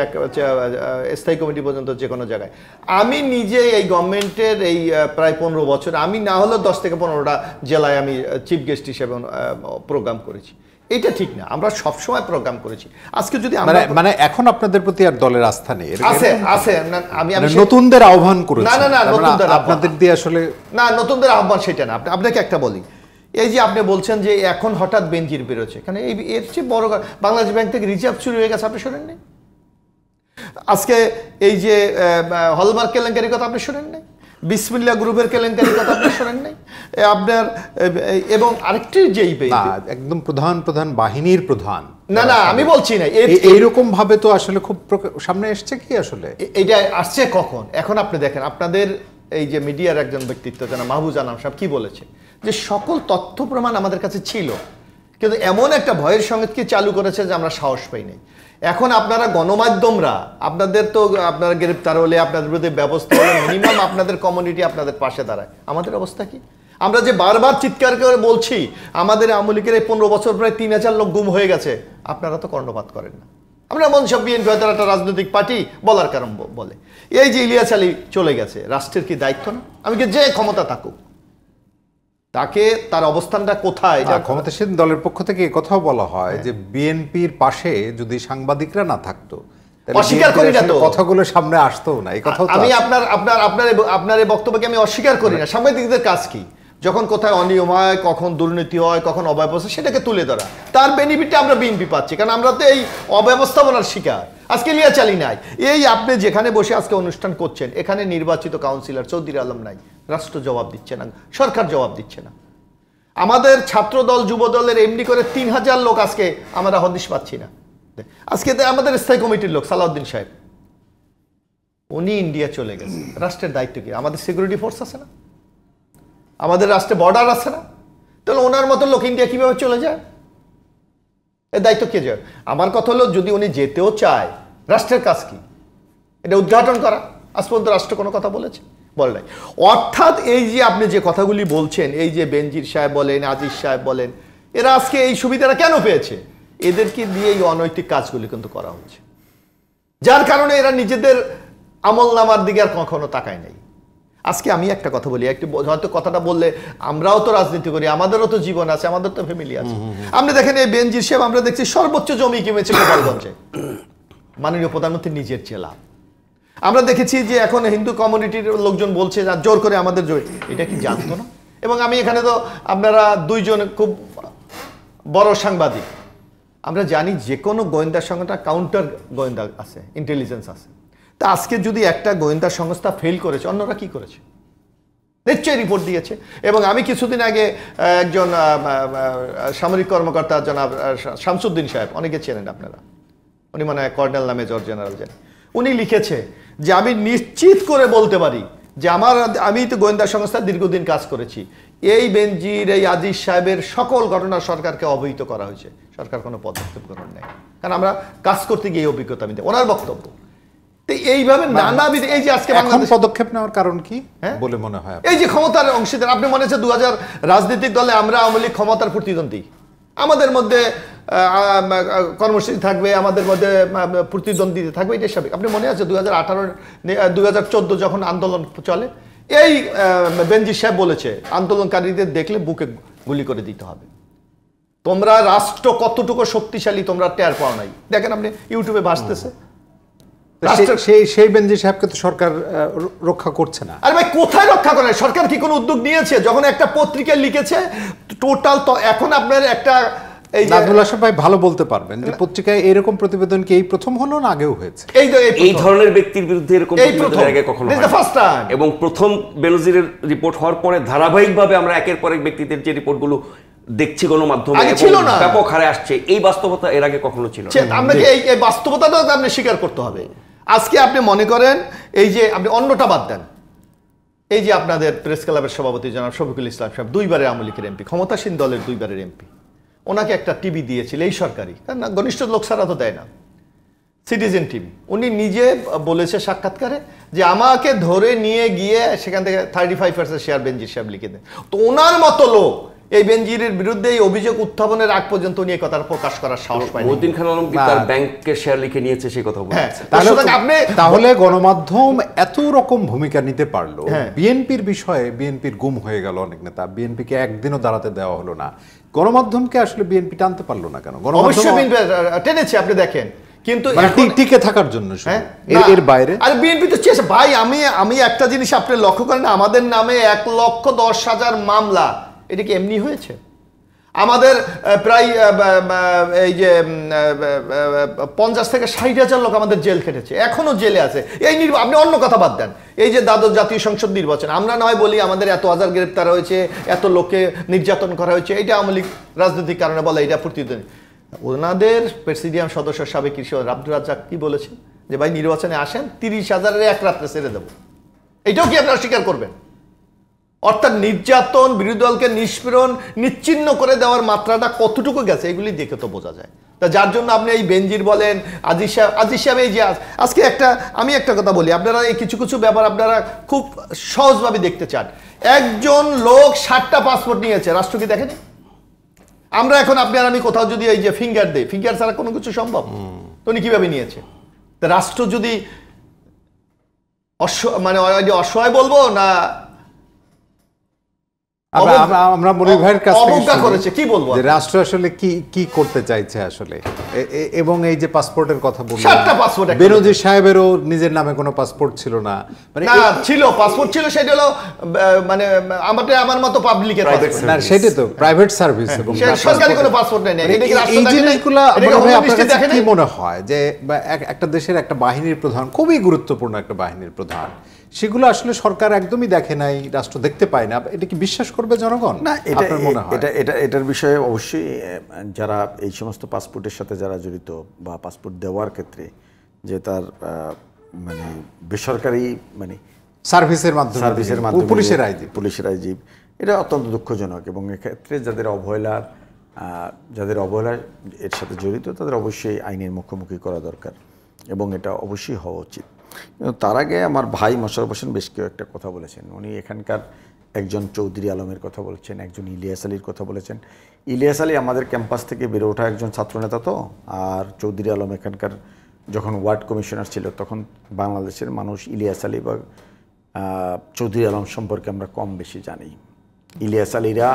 স্থায়ী কমিটি পর্যন্ত যে কোনো জায়গায়, আমি নিজে এই গভর্নমেন্টের এই প্রায় 15 বছর আমি না হলেও 10 থেকে 15টা জেলায় আমি চিফ গেস্ট হিসেবে প্রোগ্রাম করেছি। এটা ঠিক না, আমরা সবসময় প্রোগ্রাম করেছি। আজকে যদি মানে এখন আপনাদের প্রতি আর দলের আস্থা নেই আছে, আমি নতুনদের আহ্বান করেছি, না নতুনদের আপনাদের দিয়ে আসলে না, নতুনদের আহ্বান সেটা না। আপনাকে একটা বলি, এই যে আপনি বলছেন যে এখন হঠাৎ বেনজির বেরোচ্ছে, এখানে এর চেয়ে বড় বাংলাদেশ ব্যাংক থেকে রিজার্ভ চুরি হয়ে গেছে, আপনি শোনেন নাই? আজকে এই যে হলমার্ক কেলেঙ্কারির কথা আপনি শোনেন নাই? বিসমিল্লাহ গ্রুপের কেলেঙ্কারির কথা আপনি শোনেন নাই? আপনার এবং আরেকটি যেই একদম প্রধান বাহিনীর প্রধান, না আমি বলছি না এইরকম ভাবে তো আসলে খুব সামনে এসছে কি আসলে এইটা আসছে কখন? এখন আপনি দেখেন আপনাদের এই যে মিডিয়ার একজন ব্যক্তিত্ব জানা মাহবুজ আনাম সাহেব কি বলেছে, যে সকল তথ্য প্রমাণ আমাদের কাছে ছিল, কিন্তু এমন একটা ভয়ের সঙ্গীতকে চালু করেছে যে আমরা সাহস পাই নাই। এখন আপনারা গণমাধ্যমরা, আপনাদের তো আপনারা গ্রেপ্তার হলে, আপনাদের বিরুদ্ধে ব্যবস্থা হলে মিনিমাম আপনাদের কমিউনিটি আপনাদের পাশে দাঁড়ায়। আমাদের অবস্থা কি? আমরা যে বারবার চিৎকার করে বলছি আমাদের আওয়ামী লীগের এই 15 বছর প্রায় 3000 লোক গুম হয়ে গেছে, আপনারা তো কর্ণপাত করেন না। আমরা মন সব বিএনপি হয়তো একটা রাজনৈতিক পার্টি বলার কারণ বলে, এই যে ইলিয়াস আলী চলে গেছে, রাষ্ট্রের কি দায়িত্ব না? আমি কি যে ক্ষমতা থাকুক তাকে তার অবস্থানটা কোথায়? ক্ষমতাসীন দলের পক্ষ থেকে কথাও বলা হয় যে বিএনপির পাশে যদি সাংবাদিকরা না থাকতো, অস্বীকার করি না তো, কথাগুলো সামনে আসতো না। এই কথা আমি আপনার এই বক্তব্যকে আমি অস্বীকার করি না। সাংবাদিকদের কাজ কি? যখন কোথায় অনিয়ম হয়, কখন দুর্নীতি হয়, কখন অব্যবস্থা, সেটাকে তুলে ধরা, তার বেনিফিটটা আমরা বিএনপি পাচ্ছি, কারণ আমরা তো এই অব্যবস্থাপনার শিকার। আজকে লিয়া চালি নাই, এই আপনি যেখানে বসে আজকে অনুষ্ঠান করছেন, এখানে নির্বাচিত কাউন্সিলর চৌধুরী আলম নাই, রাষ্ট্র জবাব দিচ্ছে না, সরকার জবাব দিচ্ছে না। আমাদের ছাত্র দল যুব দলের এমডি করে 3000 লোক আজকে আমরা হদিশ পাচ্ছি না। আজকে আমাদের স্থায়ী কমিটির লোক সালাউদ্দিন সাহেব, উনি ইন্ডিয়া চলে গেছে, রাষ্ট্রের দায়িত্ব কি? আমাদের সিকিউরিটি ফোর্স আছে না? আমাদের রাষ্ট্রে বর্ডার আছে না? তাহলে ওনার মতো লোক ইন্ডিয়া কিভাবে চলে যায়? এর দায়িত্ব কে যায়? আমার কথা হলো, যদি উনি যেতেও চায়, রাষ্ট্রের কাজ কি? এটা উদ্ঘাটন করা। আজ পর্যন্ত রাষ্ট্র কোনো কথা বলেছে? বলে নাই। অর্থাৎ এই যে আপনি যে কথাগুলি বলছেন, এই যে বেনজির সাহেব বলেন, আজিজ সাহেব বলেন, এরা আজকে এই সুবিধাটা কেন পেয়েছে? এদেরকে দিয়ে এই অনৈতিক কাজগুলি কিন্তু করা হচ্ছে, যার কারণে এরা নিজেদের আমলনামার দিকে আর কখনো তাকায় নাই। আজকে আমি একটা কথা বলি, একটু হয়তো কথাটা বললে, আমরাও তো রাজনীতি করি, আমাদেরও তো জীবন আছে, আমাদের তো ফ্যামিলি আছে। আপনি দেখেন এই বেনজির সাহেব, আমরা দেখছি সর্বোচ্চ জমি কিনেছে গোপালগঞ্জে, মাননীয় প্রধানমন্ত্রী নিজের জেলা। আমরা দেখেছি যে এখন হিন্দু কমিউনিটির লোকজন বলছে জোর করে আমাদের জমি, এটা কি জানতো না? এবং আমি এখানে তো আপনারা দুইজন খুব বড় সাংবাদিক, আমরা জানি যে কোনো গোয়েন্দা সংস্থা কাউন্টার গোয়েন্দা আছে, ইন্টেলিজেন্স আছে। তা আজকে যদি একটা গোয়েন্দা সংস্থা ফেল করেছে, অন্যরা কি করেছে? নিশ্চয়ই রিপোর্ট দিয়েছে। এবং আমি কিছুদিন আগে একজন সামরিক কর্মকর্তা জনাব শামসুদ্দিন সাহেব, অনেকে চেনেন আপনারা, উনি মনে হয় কর্নেল না মেজর জেনারেল জানেন, উনি লিখেছে যে আমি নিশ্চিত করে বলতে পারি যে আমি তো গোয়েন্দা সংস্থা দীর্ঘদিন কাজ করেছি, এই বেনজির, এই আজিজ সাহেবের সকল ঘটনা সরকারকে অবহিত করা হয়েছে, সরকার কোনো পদক্ষেপ গ্রহণ নেই, কারণ আমরা কাজ করতে গিয়ে এই অভিজ্ঞতা আমি, ওনার বক্তব্য। তো এইভাবে নানাবিধ, এই যে আজকে এখন বাংলাদেশ পদক্ষেপ নেওয়ার কারণ কি বলে মনে হয় এই যে ক্ষমতার অংশীদার, আপনি মনে হচ্ছে 2000 রাজনৈতিক দলে আমরা আওয়ামী লীগ ক্ষমতার প্রতিদ্বন্দ্বী, আমাদের মধ্যে কর্মসূচি থাকবে, আমাদের মধ্যে প্রতিদ্বন্দ্বী থাকবে, এটা স্বাভাবিক। আপনি মনে আছে 2014 যখন আন্দোলন চলে, এই বেনজির সাহেব বলেছে আন্দোলনকারীদের দেখলে বুকে গুলি করে দিতে হবে। তোমরা রাষ্ট্র কতটুকু শক্তিশালী তোমরা টের পাও নাই, দেখেন আপনি ইউটিউবে ভাসতেছে। সেই বেনজির সাহেবকে তো সরকার রক্ষা করছে না। আরে ভাই কোথায় রক্ষা করে? সরকার কি কোনো উদ্যোগ নিয়েছে? যখন একটা পত্রিকায় লিখেছে টোটাল, তো এখন আপনার একটা নাজমুল হাসান ভাই ভালো বলতে পারবেন যে পত্রিকায় এরকম প্রতিবেদন কি এই প্রথম হলো না আগেও হয়েছে? এই ধরনের ব্যক্তির বিরুদ্ধে এরকম প্রতিবেদন আগে কখনো হয়নি। এবং প্রথম বেনজিরের রিপোর্ট হওয়ার পরে ধারাবাহিকভাবে আমরা একের পর এক ব্যক্তিদের যে রিপোর্টগুলো দেখছি গণমাধ্যমে ব্যাপক হারে আসছে, এই বাস্তবতা এর আগে কখনো ছিল না। আপনাকে এই বাস্তবতাটা আপনি স্বীকার করতে হবে। আজকে আপনি মনে করেন এই যে আপনি অন্যটা বাদ দেন, এই যে আপনাদের প্রেস ক্লাবের সভাপতি জনাব শফিকুল ইসলাম সাহেব 2 বারের আওয়ামী লীগের এমপি, ক্ষমতাসীন দলের 2 বারের এমপি, ওনাকে একটা টিভি দিয়েছিল এই সরকারি, কারণ ঘনিষ্ঠ লোক ছাড়া তো দেয় না, সিটিজেন টিভি। উনি নিজে বলেছে সাক্ষাৎকারে যে আমাকে ধরে নিয়ে গিয়ে সেখান থেকে 35% শেয়ার বেনজির সাহেব লিখে দেন। তো ওনার মতো লোক এই বেনজিরের বিরুদ্ধে এই অভিযোগ উত্থাপনের আগ পর্যন্ত উনি এই কথাটা প্রকাশ করার সাহস পায়নি। মহিউদ্দিন খান আলম কি তার ব্যাংকের শেয়ার লিখে নিয়েছে সেই কথা বলছে? তাহলে গণমাধ্যম এত রকম ভূমিকা নিতে পারলো, বিএনপির বিষয়ে বিএনপির গুম হয়ে গেল অনেক নেতা, বিএনপিকে একদিনও দাঁড়াতে দেওয়া হলো না, গণমাধ্যমকে আসলে বিএনপি টানতে পারলো না কেন? অবশ্যই টেনেছে, আপনি দেখেন, কিন্তু টিকে থাকার জন্য এর বাইরে। আর বিএনপি তো চেয়েছে ভাই, আমি একটা জিনিস আপনি লক্ষ্য করেন, আমাদের নামে 1,10,000 মামলা, এটা কি এমনি হয়েছে? আমাদের প্রায় এই যে 50 থেকে 60,000 লোক আমাদের জেল খেটেছে, এখনো জেলে আছে। এই আপনি অন্য কথা বাদ দেন, এই যে দ্বাদশ জাতীয় সংসদ নির্বাচন, আমরা নয় বলি আমাদের এত হাজার গ্রেপ্তার হয়েছে, এত লোককে নির্যাতন করা হয়েছে, এটা আওয়ামী লীগ রাজনৈতিক কারণে বলে, এটা প্রতিদ্বন্দ্বী। ওনাদের প্রেসিডিয়াম সদস্য সাবেক কৃষি আব্দুর রাজ্জাক কি বলেছে যে ভাই নির্বাচনে আসেন, 30,000-এর এক রাত্রে ছেড়ে দেবো। এটাও কি আপনারা স্বীকার করবেন? অর্থাৎ নির্যাতন, বিরোধী দলকে নিষ্পীড়ন, নিশ্চিহ্ন করে দেওয়ার মাত্রাটা কতটুকু গেছে এগুলি দেখে তো বোঝা যায়। তা যার জন্য আপনি এই বেনজির বলেন, আজিজ সাহেব এই যে আজকে আমি একটা কথা বলি, আপনারা এই কিছু কিছু ব্যাপার আপনারা খুব সহজভাবে দেখতে চান। একজন লোক 60টা পাসপোর্ট নিয়েছে, রাষ্ট্র কি দেখেনি? আমরা এখন আপনি আর আমি কোথাও যদি এই যে ফিঙ্গার দেই, ফিঙ্গার ছাড়া কোনো কিছু সম্ভব? তো উনি কিভাবে নিয়েছে? তা রাষ্ট্র যদি অসহায় বলবো না আমরা মনির ভাইয়ের কাছ অবজ্ঞা করেছে কি বলবো, যে রাষ্ট্র আসলে কি করতে চাইছে আসলে, এবং এই যে পাসপোর্টের কথা বললেন, 7টা পাসপোর্ট, বেনজির সাহেবেরও নিজের নামে কোনো পাসপোর্ট ছিল না, মানে না ছিল, পাসপোর্ট ছিল, সেটা হলো মানে আমার মতো পাবলিকের পাসপোর্ট না, সেটা তো প্রাইভেট সার্ভিস, এবং সরকারি কোনো পাসপোর্ট নেই। এই জিনিসগুলো আপনার কাছে কি মনে হয় যে একটা দেশের একটা বাহিনীর প্রধান, খুবই গুরুত্বপূর্ণ একটা বাহিনীর প্রধান, সেগুলো আসলে সরকার একদমই দেখে নাই, রাষ্ট্র দেখতে পায় না, এটা কি বিশ্বাস করবে জনগণ? না, এটার বিষয়ে অবশ্যই যারা এই সমস্ত পাসপোর্টের সাথে যারা জড়িত বা পাসপোর্ট দেওয়ার ক্ষেত্রে যে তার মানে বেসরকারি মানে সার্ভিসের মাধ্যমে পুলিশের আইজি, এটা অত্যন্ত দুঃখজনক। এবং এক্ষেত্রে যাদের অবহেলা এর সাথে জড়িত তাদের অবশ্যই আইনের মুখোমুখি করা দরকার, এবং এটা অবশ্যই হওয়া উচিত। কিন্তু তার আগে আমার ভাই মোশাররফ হোসেন বেশ কেউ একটা কথা বলেছেন। উনি এখানকার একজন চৌধুরী আলমের কথা বলছেন, একজন ইলিয়াস আলীর কথা বলেছেন। ইলিয়াস আলী আমাদের ক্যাম্পাস থেকে বেড়ে ওঠা একজন ছাত্রনেতা, তো আর চৌধুরী আলম এখানকার যখন ওয়ার্ড কমিশনার ছিল তখন বাংলাদেশের মানুষ ইলিয়াস আলী বা চৌধুরী আলম সম্পর্কে আমরা কম বেশি জানি। ইলিয়াস আলীরা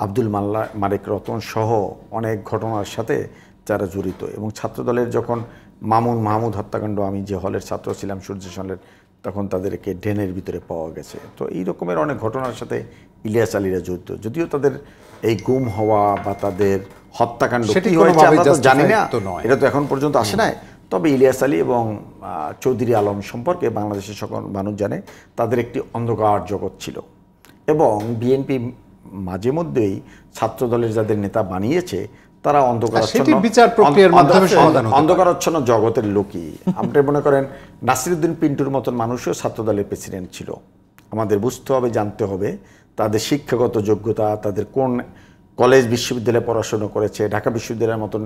আব্দুল মালেক রতন সহ অনেক ঘটনার সাথে যারা জড়িত, এবং ছাত্রদলের যখন মামুন মাহমুদ হত্যাকাণ্ড, আমি যে হলের ছাত্র ছিলাম সূর্য হলের, তখন তাদেরকে ড্রেনের ভিতরে পাওয়া গেছে। তো এই রকমের অনেক ঘটনার সাথে ইলিয়াস আলীরা জড়িত, যদিও তাদের এই গুম হওয়া বা তাদের হত্যাকাণ্ড কি হয়েছে আমরা তো জানি না, এটা তো এখন পর্যন্ত আসে নাই। তবে ইলিয়াস আলী এবং চৌধুরী আলম সম্পর্কে বাংলাদেশের সকল মানুষ জানে, তাদের একটি অন্ধকার জগৎ ছিল, এবং বিএনপি মাঝে মধ্যেই ছাত্রদলের যাদের নেতা বানিয়েছে তারা অন্ধকারাচ্ছন্ন জগতের লোকই। আপনি মনে করেন নাসিরউদ্দিন পিন্টুর মতন মানুষও ছাত্রদলের প্রেসিডেন্ট ছিল। আমাদের বুঝতে হবে, জানতে হবে তাদের শিক্ষাগত যোগ্যতা, তাদের কোন কলেজ বিশ্ববিদ্যালয়ে পড়াশোনা করেছে, ঢাকা বিশ্ববিদ্যালয়ের মতন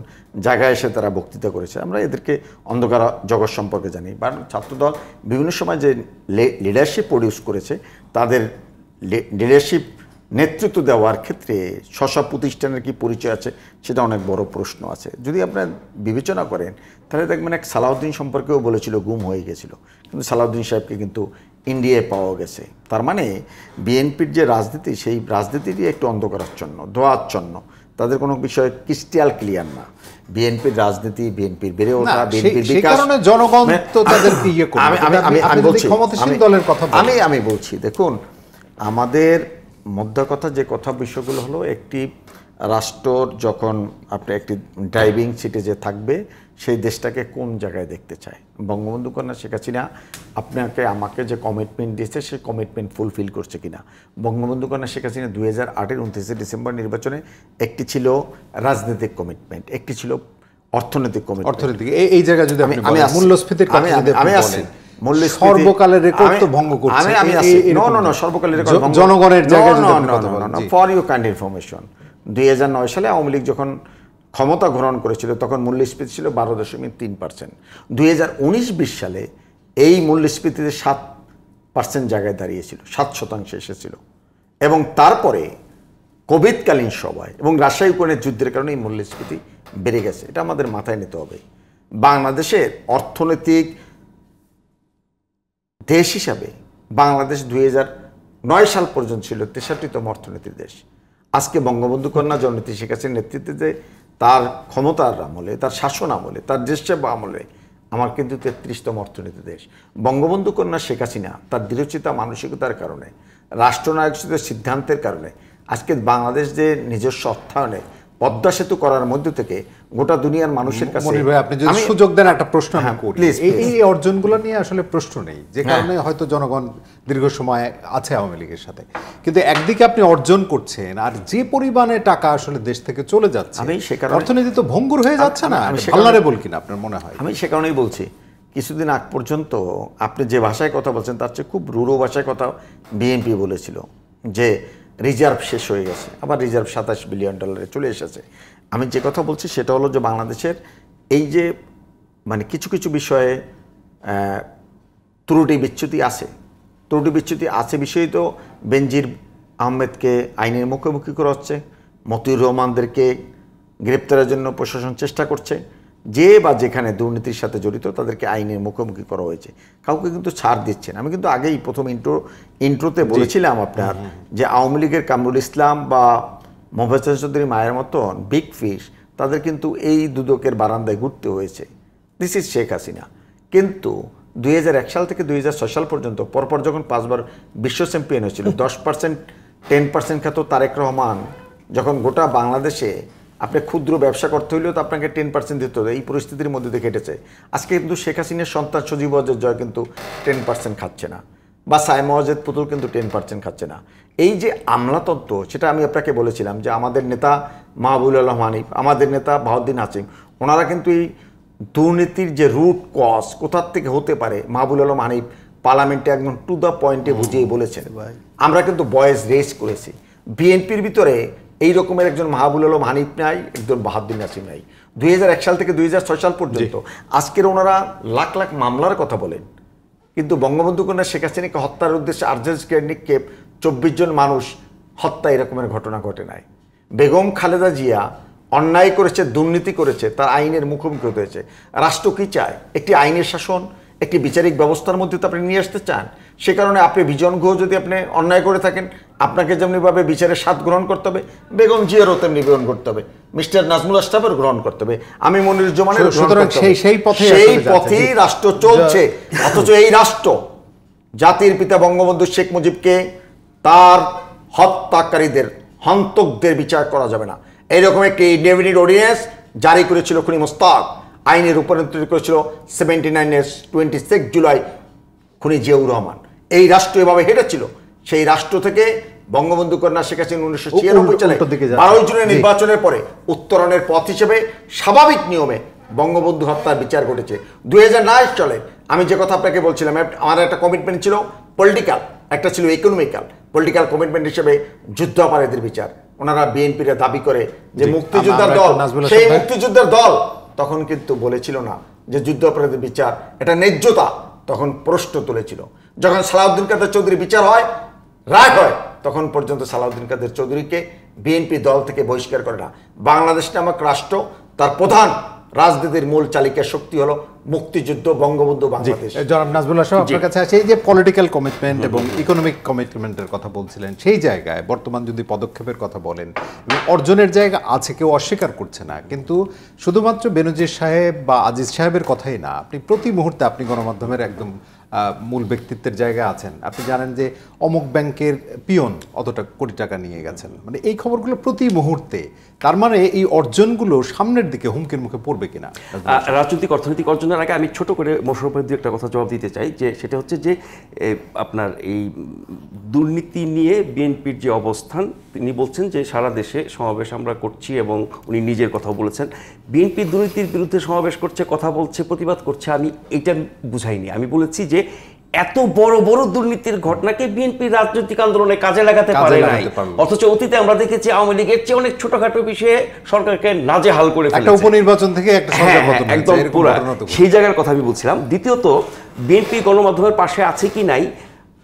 জায়গায় এসে তারা বক্তৃতা করেছে। আমরা এদেরকে অন্ধকার জগৎ সম্পর্কে জানি। বা ছাত্রদল বিভিন্ন সময় যে লিডারশিপ প্রডিউস করেছে, তাদের লিডারশিপ নেতৃত্ব দেওয়ার ক্ষেত্রে স্ব প্রতিষ্ঠানের কি পরিচয় আছে সেটা অনেক বড় প্রশ্ন আছে। যদি আপনারা বিবেচনা করেন তাহলে দেখবেন এক সালাউদ্দিন সম্পর্কেও বলেছিল গুম হয়ে গেছিল, কিন্তু সালাউদ্দিন সাহেবকে কিন্তু ইন্ডিয়ায় পাওয়া গেছে। তার মানে বিএনপির যে রাজনীতি, সেই রাজনীতিটি একটু অন্ধকারাচ্ছন্ন, ধোঁয়াচ্ছন্ন, তাদের কোনো বিষয় ক্রিস্টাল ক্লিয়ার না। বিএনপির রাজনীতি, বিএনপির বেড়ে ওঠা, বিএনপির বিকাশ, জনগণ তো তাদেরকে ইয়ে করবে। আমি বলছি, ক্ষমতাসীন দলের কথা আমি বলছি, দেখুন আমাদের মধ্যে কথা যে কথা বিষয়গুলো হলো, একটি রাষ্ট্রর যখন আপনি একটি ড্রাইভিং সিটে যে থাকবে, সেই দেশটাকে কোন জায়গায় দেখতে চায়। বঙ্গবন্ধু কন্যা শেখ হাসিনা আপনাকে আমাকে যে কমিটমেন্ট দিয়েছে, সেই কমিটমেন্ট ফুলফিল করছে কিনা। বঙ্গবন্ধু কন্যা শেখ হাসিনা 2008-এর 29শে ডিসেম্বর নির্বাচনে একটি ছিল রাজনৈতিক কমিটমেন্ট, একটি ছিল অর্থনৈতিক কমিটমেন্ট। অর্থনৈতিক এই জায়গায় যদি আপনি মূল্যস্ফীতির কথা আমি আসি, সর্বকালের রেকর্ড তো ভঙ্গ করছে। আমি আসি সর্বকালের রেকর্ড জনগণের জায়গায় ফর ইউ কাইন্ড ইনফরমেশন। 2009 সালে আওয়ামী লীগ যখন ক্ষমতা গ্রহণ করেছিল তখন মূল্যস্ফীতি ছিল 12.3%। 2019-20 সালে এই মূল্যস্ফীতিতে 7% জায়গায় দাঁড়িয়েছিল, 7% এসেছিল। এবং তারপরে কোভিডকালীন সময় এবং রাশিয়া ইউক্রেনের যুদ্ধের কারণে এই মূল্যস্ফীতি বেড়ে গেছে। এটা আমাদের মাথায় নিতে হবে। বাংলাদেশের অর্থনৈতিক দেশ হিসাবে বাংলাদেশ 2009 সাল পর্যন্ত ছিল 63তম অর্থনীতির দেশ। আজকে বঙ্গবন্ধু কন্যা জননেত্রী শেখ হাসিনার নেতৃত্বে তার ক্ষমতার আমলে, তার শাসন আমলে, তার দেশ সেবা আমলে আমার কিন্তু 33তম অর্থনীতি দেশ। বঙ্গবন্ধু কন্যা শেখ হাসিনা তার দৃঢ়চিন্তা মানসিকতার কারণে, রাষ্ট্রনায়ক সিদ্ধান্তের কারণে আজকে বাংলাদেশ যে নিজস্ব অর্থায়নে পদ্মা সেতু করার মধ্য থেকে গোটা দুনিয়ার মানুষের কাছে। মনির ভাই, আপনি যদি সুযোগ দেন একটা প্রশ্ন আমি করি। এই অর্জনগুলো নিয়ে আসলে প্রশ্ন নেই, যে কারণে হয়তো জনগণ দীর্ঘ সময় আছে আওয়ামী লীগের সাথে, কিন্তু একদিকে আপনি অর্জন করছেন আর যে পরিমাণে টাকা আসলে দেশ থেকে চলে যাচ্ছে, অর্থনীতি তো ভঙ্গুর হয়ে যাচ্ছে না? ভালনারেবল কিনা আপনার মনে হয়? আমি সে কারণেই বলছি, কিছুদিন আগ পর্যন্ত আপনি যে ভাষায় কথা বলছেন তার চেয়ে খুব রূঢ় ভাষায় কথা বিএনপি বলেছিল যে রিজার্ভ শেষ হয়ে গেছে, আবার রিজার্ভ $27 বিলিয়ন চলে এসেছে। আমি যে কথা বলছি সেটা হলো যে বাংলাদেশের এই যে মানে কিছু কিছু বিষয়ে ত্রুটি বিচ্যুতি আছে বিষয়েই তো বেনজির আহমেদকে আইনের মুখোমুখি করা হচ্ছে, মতিউর রহমানদেরকে গ্রেপ্তারের জন্য প্রশাসন চেষ্টা করছে, যে বা যেখানে দুর্নীতির সাথে জড়িত তাদেরকে আইনের মুখোমুখি করা হয়েছে, কাউকে কিন্তু ছাড় দিচ্ছেন। আমি কিন্তু আগেই প্রথম ইন্ট্রোতে বলেছিলাম আপনার যে আওয়ামী লীগের কামরুল ইসলাম বা মোফাজ্জল চৌধুরী মায়ের মতন বিগ ফিশ, তাদের কিন্তু এই দুদকের বারান্দায় ঘুরতে হয়েছে। This is Sheikh Hasina. কিন্তু 2001 সাল থেকে 2006 সাল পর্যন্ত পরপর যখন 5 বার বিশ্ব চ্যাম্পিয়ন হয়েছিল, 10% 10% খ্যাত তারেক রহমান যখন গোটা বাংলাদেশে আপনি ক্ষুদ্র ব্যবসা করতে হইলেও তো আপনাকে 10% দিতে হবে, এই পরিস্থিতির মধ্যে দিয়ে কেটেছে। আজকে কিন্তু শেখ হাসিনার সন্তান সজীব ওয়াজেদ জয় কিন্তু 10% খাচ্ছে না, বা সাইমা ওয়াজেদ পুতুল কিন্তু 10% খাচ্ছে না। এই যে আমলাতন্ত্র, সেটা আমি আপনাকে বলেছিলাম যে আমাদের নেতা মাহবুবুল আলম হানিফ, আমাদের নেতা বাহাউদ্দিন হাসিম, ওনারা কিন্তু এই দুর্নীতির যে রুট কজ কোথার থেকে হতে পারে, মাহবুবুল আলম হানিফ পার্লামেন্টে একদম টু দ্য পয়েন্টে বুঝিয়ে বলেছেন। আমরা কিন্তু ভয়েস রেজ করেছি। বিএনপির ভিতরে এই রকমের একজন মাহবুবুল আলম হানিফ নাই, একজন বাহাউদ্দিন নাসিম নাই। 2001 সাল থেকে 2006 সাল পর্যন্ত আজকের ওনারা লাখ লাখ মামলার কথা বলেন, কিন্তু বঙ্গবন্ধু কন্যা শেখ হাসিনাকে হত্যার উদ্দেশ্যে আর্জেন্ট নিক্ষেপ 24 জন মানুষ হত্যা, এরকমের ঘটনা ঘটে নাই। বেগম খালেদা জিয়া অন্যায় করেছে, দুর্নীতি করেছে, তার আইনের মুখোমুখি হতে হয়েছে। রাষ্ট্র কি চায়? একটি আইনের শাসন, একটি বিচারিক ব্যবস্থার মধ্যে তো আপনি নিয়ে আসতে চান। সে কারণে আপনি বিজন গুহ যদি আপনি অন্যায় করে থাকেন, আপনাকে যেমনিভাবে বিচারের স্বাদ গ্রহণ করতে হবে, বেগম জিয়ারও তেমনি গ্রহণ করতে হবে, মিস্টার নাজমুল আশরাফের গ্রহণ করতে হবে, আমি মনিরুজ্জামানের সেই পথেই রাষ্ট্র চলছে। অথচ এই রাষ্ট্র জাতির পিতা বঙ্গবন্ধু শেখ মুজিবকে তার হত্যাকারীদের, হন্তকদের বিচার করা যাবে না, এইরকম একটি ইনডেফিনিট অর্ডিন্যান্স জারি করেছিল খুনি মোস্তাক, আইনের রূপান্তরিত করেছিল 79-এর 26 জুলাই খুনি জিয়াউর রহমান। এই রাষ্ট্র এভাবে হেঁটেছিল। সেই রাষ্ট্র থেকে বঙ্গবন্ধু কন্যা শেখ হাসিনা 1996 সালে 12 জুনের নির্বাচনের পরে উত্তরণের পথ হিসেবে স্বাভাবিক নিয়মে বঙ্গবন্ধু হত্যার বিচার ঘটেছে। 2009 সালে আমি যে কথা আপনাকে বলছিলাম, আমার একটা কমিটমেন্ট ছিল পলিটিক্যাল, একটা ছিল ইকোনমিক্যাল। পলিটিক্যাল কমিটমেন্ট হিসেবে যুদ্ধাপরাধীদের বিচার, ওনারা বিএনপির দাবি করে যে জি, মুক্তিযোদ্ধার আমরা দল, একটু নাজমুল সেই হাসান ভাই। মুক্তিযোদ্ধার দল তখন কিন্তু বলেছিল না যে যুদ্ধাপরাধের বিচার এটা ন্যায্যতা, তখন প্রশ্ন তুলেছিল। যখন সালাউদ্দিন কাদের চৌধুরী বিচার হয়, রায় হয়, তখন পর্যন্ত সালাউদ্দিন কাদের চৌধুরীকে বিএনপি দল থেকে বহিষ্কার করে না। বাংলাদেশ নামক রাষ্ট্র, তার প্রধান রাজনীতির মূল চালিকা শক্তি হলো মুক্তিযুদ্ধ, বঙ্গবন্ধু, বাংলাদেশ। জনাব নাজমুল হাসান, আপনার কাছে আছে এই যে পলিটিক্যাল কমিটমেন্ট এবং ইকোনমিক কমিটমেন্টের কথা বলছিলেন, সেই জায়গায় বর্তমান যদি পদক্ষেপের কথা বলেন এবং অর্জনের জায়গা আছে, কেউ অস্বীকার করছে না, কিন্তু শুধুমাত্র বেনজির সাহেব বা আজিজ সাহেবের কথাই না, আপনি প্রতি মুহূর্তে আপনি গণমাধ্যমের একদম মূল ব্যক্তিত্বের জায়গায় আছেন, আপনি জানেন যে অমুক ব্যাংকের পিয়ন অতটা কোটি টাকা নিয়ে গেছেন, মানে এই খবরগুলো প্রতি মুহূর্তে, তার মানে এই অর্জনগুলো সামনের দিকে হুমকির মুখে পড়বে কিনা? রাজনৈতিক অর্থনৈতিক অর্জনের আগে আমি ছোট করে মোশাররফের দু একটা কথা জবাব দিতে চাই, যে সেটা হচ্ছে যে আপনার এই দুর্নীতি নিয়ে বিএনপির যে অবস্থান, তিনি বলছেন যে সারা দেশে সমাবেশ আমরা করছি, এবং উনি নিজের কথাও বলেছেন বিএনপি দুর্নীতির বিরুদ্ধে সমাবেশ করছে, কথা বলছে, প্রতিবাদ করছে। আমি এটা বুঝাইনি, আমি বলেছি যে এত বড় বড় দুর্নীতির ঘটনাকে বিএনপি রাজনৈতিক আন্দোলনে কাজে লাগাতে পারে নাই, অথচ অতীতে আমরা দেখেছি আওয়ামী লীগের চেয়ে অনেক ছোটখাটো বিষয়ে সরকারকে নাজেহাল করে ফেলেছে। একটা উপনির্বাচন থেকে একটা সরকার পতন হয়েছে, একদম এরকম পুরো ঘটনা তো সেই জায়গার কথা আমি বলছিলাম। দ্বিতীয়ত, বিএনপি গণমাধ্যমের পাশে আছে কি নাই,